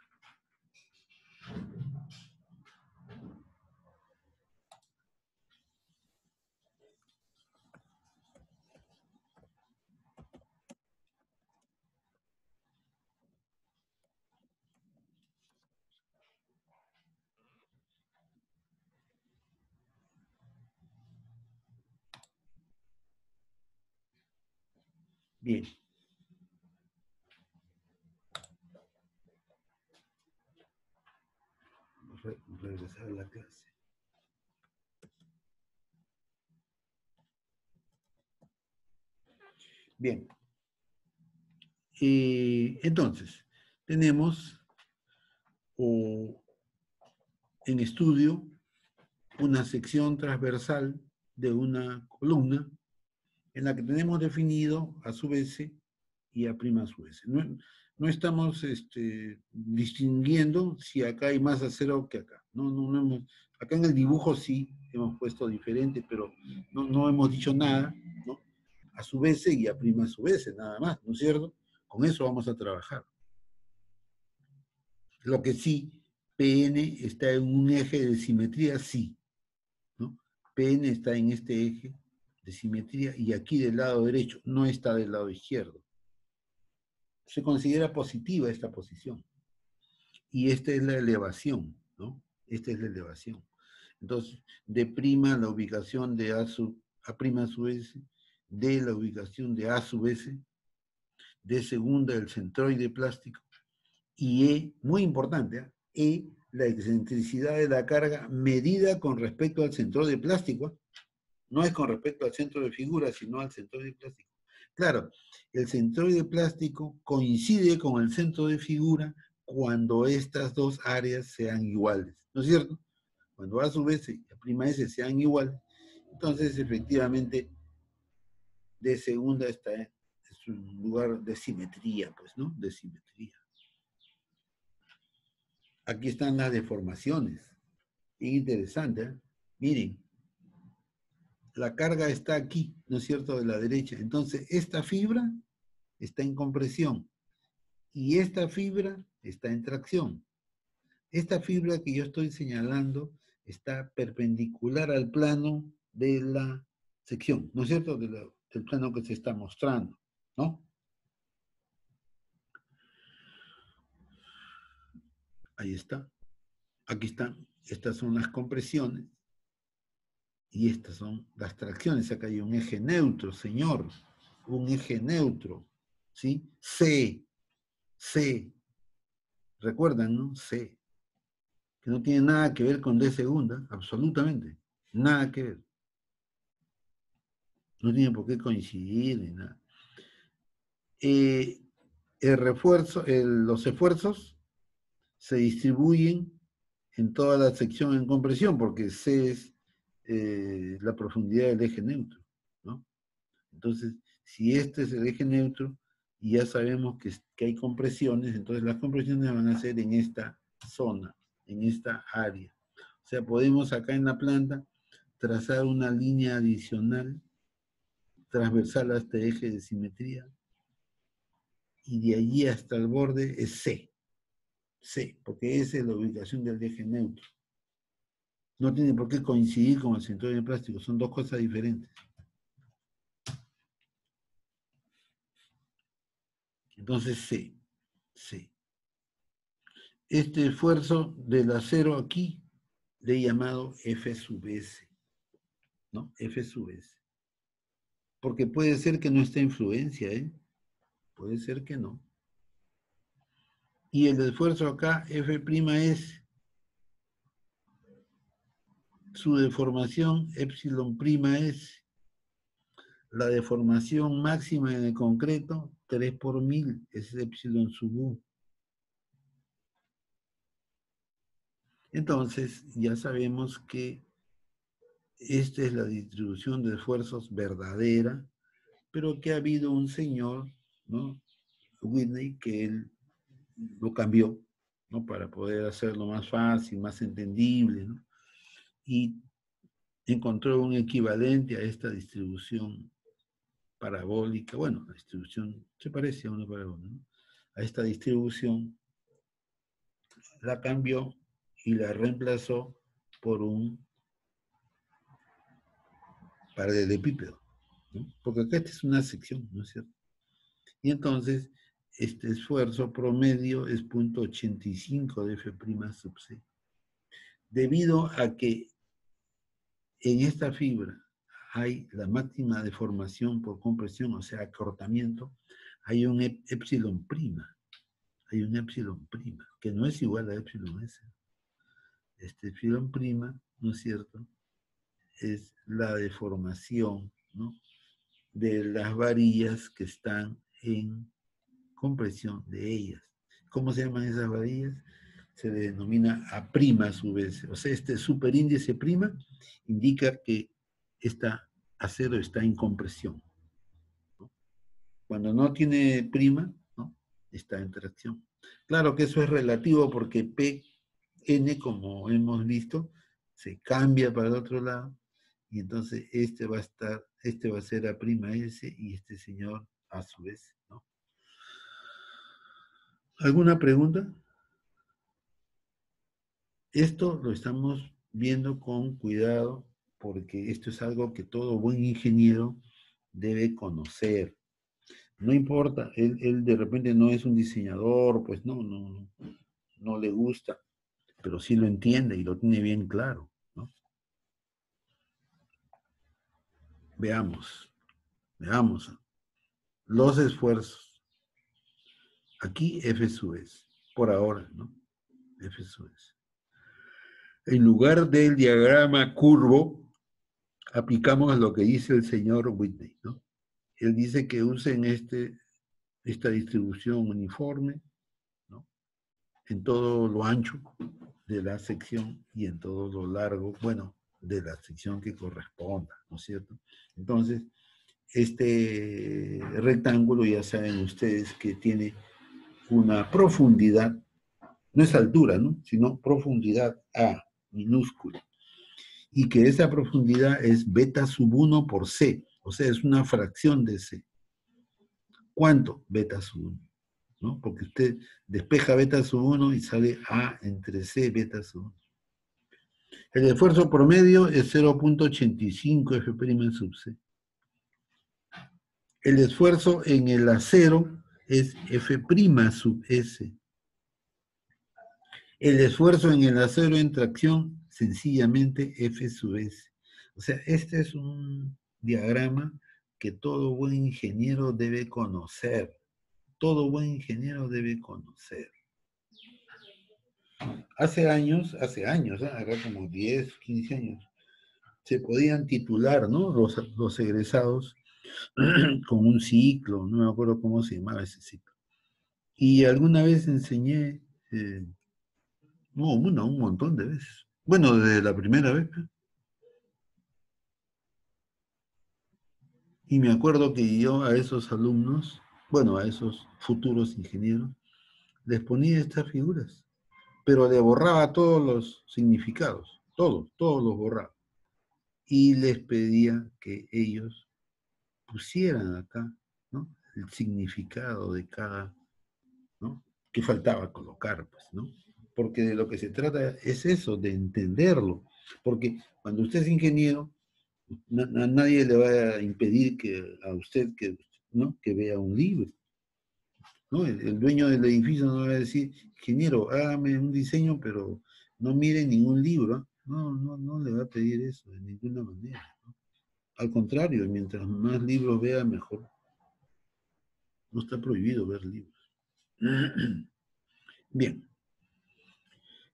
Bien. Regresar a la clase. Bien. Entonces, tenemos en estudio una sección transversal de una columna en la que tenemos definido a sub s y a prima sub s. No estamos distinguiendo si acá hay más acero que acá. Acá en el dibujo sí hemos puesto diferente, pero no hemos dicho nada, ¿no? A sub s y a prima sub s, nada más, ¿no es cierto? Con eso vamos a trabajar. Lo que sí, Pn está en un eje de simetría, sí, ¿no? Pn está en este eje de simetría y aquí del lado derecho, no está del lado izquierdo. Se considera positiva esta posición. Y esta es la elevación, ¿no? Esta es la elevación. Entonces, de prima la ubicación de A prima sub S, de la ubicación de A sub S, de segunda el centroide plástico, y E, muy importante, E, la excentricidad de la carga medida con respecto al centroide plástico, no es con respecto al centro de figura, sino al centroide plástico. Claro, el centroide plástico coincide con el centro de figura cuando estas dos áreas sean iguales, ¿no es cierto? Cuando A sub S y A' S sean iguales, Entonces, efectivamente, de segunda es un lugar de simetría, pues, ¿no? De simetría. Aquí están las deformaciones. Bien interesante, ¿eh? Miren, la carga está aquí, ¿no es cierto?, de la derecha. Entonces, esta fibra está en compresión y esta fibra está en tracción. Esta fibra que yo estoy señalando está perpendicular al plano de la sección, ¿no es cierto?, del plano que se está mostrando, ¿no? Ahí está. Aquí están. Estas son las compresiones y estas son las tracciones. Acá hay un eje neutro, señor. Un eje neutro, ¿sí? C. ¿Recuerdan, no? C. Que no tiene nada que ver con D segunda, absolutamente. Nada que ver. No tiene por qué coincidir ni nada. Los esfuerzos se distribuyen en toda la sección en compresión, porque C es la profundidad del eje neutro, ¿no? Entonces, si este es el eje neutro, y ya sabemos que hay compresiones, entonces las compresiones van a ser en esta zona, en esta área. O sea, podemos acá en la planta trazar una línea adicional transversal a este eje de simetría, y de allí hasta el borde es C, porque esa es la ubicación del eje neutro. No tiene por qué coincidir con el centroide de plástico, son dos cosas diferentes. Entonces C. Este esfuerzo del acero aquí le he llamado F sub S, ¿no? F sub S. Porque puede ser que no esté influencia, ¿eh? Puede ser que no. Y el esfuerzo acá, F' es su deformación, epsilon' S. La deformación máxima en el concreto, 3 por 1000, es epsilon sub U. Entonces, ya sabemos que esta es la distribución de esfuerzos verdadera, pero que ha habido un señor, ¿no?, Whitney, que él lo cambió, ¿no?, para poder hacerlo más fácil, más entendible, ¿no?, y encontró un equivalente a esta distribución parabólica. Bueno, la distribución se parece a una parabólica, ¿no?, a esta distribución, la cambió y la reemplazó por un paralelepípedo, ¿no?, porque acá esta es una sección, ¿no es cierto? Y entonces, este esfuerzo promedio es 0.85 de F' sub C. Debido a que en esta fibra hay la máxima deformación por compresión, o sea, acortamiento, hay un epsilon prima. Hay un epsilon prima, que no es igual a epsilon S. Este epsilon prima, ¿no es cierto?, es la deformación, ¿no?, de las varillas que están en compresión de ellas. ¿Cómo se llaman esas varillas? Se le denomina A' a su vez. O sea, este superíndice prima indica que este acero está en compresión, ¿no? Cuando no tiene prima, ¿no?, está en tracción. Claro que eso es relativo porque Pn, como hemos visto, se cambia para el otro lado, y entonces este va a ser A'S y este señor a su vez, ¿no? ¿Alguna pregunta? Esto lo estamos viendo con cuidado porque esto es algo que todo buen ingeniero debe conocer. No importa, él de repente no es un diseñador, pues no le gusta, pero sí lo entiende y lo tiene bien claro, ¿no? Veamos los esfuerzos. Aquí F sub S, por ahora, ¿no? F sub S. En lugar del diagrama curvo, aplicamos lo que dice el señor Whitney, ¿no? Él dice que usen esta distribución uniforme, ¿no?, en todo lo ancho de la sección y en todo lo largo, bueno, de la sección que corresponda, ¿no es cierto? Entonces, este rectángulo ya saben ustedes que tiene una profundidad, no es altura, ¿no? Sino profundidad A, minúscula. Y que esa profundidad es beta sub 1 por C, o sea, es una fracción de C. ¿Cuánto? Beta sub 1, ¿no? Porque usted despeja beta sub 1 y sale A entre C beta sub 1. El esfuerzo promedio es 0.85 F' sub C. El esfuerzo en el acero es F' sub S. El esfuerzo en el acero en tracción, sencillamente F sub S. O sea, este es un diagrama que todo buen ingeniero debe conocer. Todo buen ingeniero debe conocer. Hace años, acá como 10, 15 años, se podían titular, ¿no? Los egresados con un ciclo, no me acuerdo cómo se llamaba ese ciclo. Y alguna vez enseñé, un montón de veces. Bueno, desde la primera vez. Y me acuerdo que yo a esos alumnos, bueno, a esos futuros ingenieros, les ponía estas figuras, pero le borraba todos los significados, todos los borraba. Y les pedía que ellos pusieran acá, ¿no? El significado de cada, ¿no? Que faltaba colocar, pues, ¿no? Porque de lo que se trata es eso, de entenderlo. Porque cuando usted es ingeniero, nadie le va a impedir a usted ¿no? que vea un libro, ¿no? El dueño del edificio no va a decir, ingeniero, hágame un diseño, pero no mire ningún libro. No le va a pedir eso de ninguna manera, ¿no? Al contrario, mientras más libros vea, mejor. No está prohibido ver libros. Bien.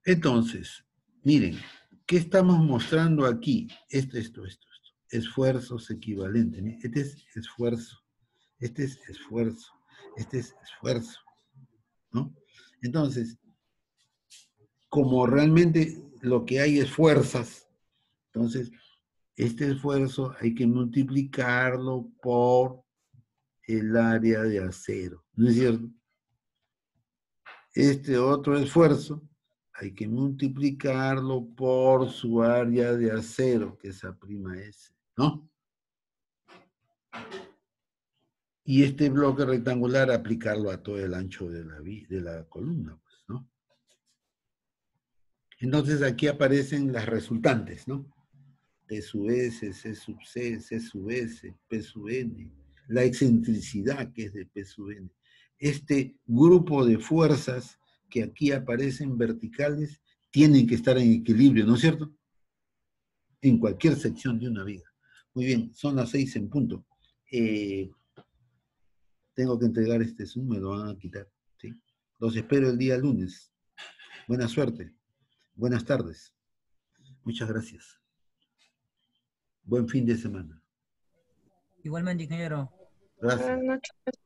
Entonces, miren, ¿qué estamos mostrando aquí? Esto. Esfuerzos equivalentes. Miren, este es esfuerzo. Este es esfuerzo. Este es esfuerzo. ¿No? Entonces, como realmente lo que hay es fuerzas, entonces, este esfuerzo hay que multiplicarlo por el área de acero. ¿No es cierto? Este otro esfuerzo hay que multiplicarlo por su área de acero, que es A'S, ¿no? Y este bloque rectangular aplicarlo a todo el ancho de la columna, pues, ¿no? Entonces aquí aparecen las resultantes, ¿no? T sub S, C sub C, C sub S, P sub N, la excentricidad que es de P sub N. Este grupo de fuerzas que aquí aparecen verticales tienen que estar en equilibrio, ¿no es cierto? En cualquier sección de una viga. Muy bien, son las 6 en punto. Tengo que entregar este Zoom, me lo van a quitar, ¿sí? Los espero el día lunes. Buena suerte. Buenas tardes. Muchas gracias. Buen fin de semana. Igualmente, ingeniero. Gracias. Buenas noches.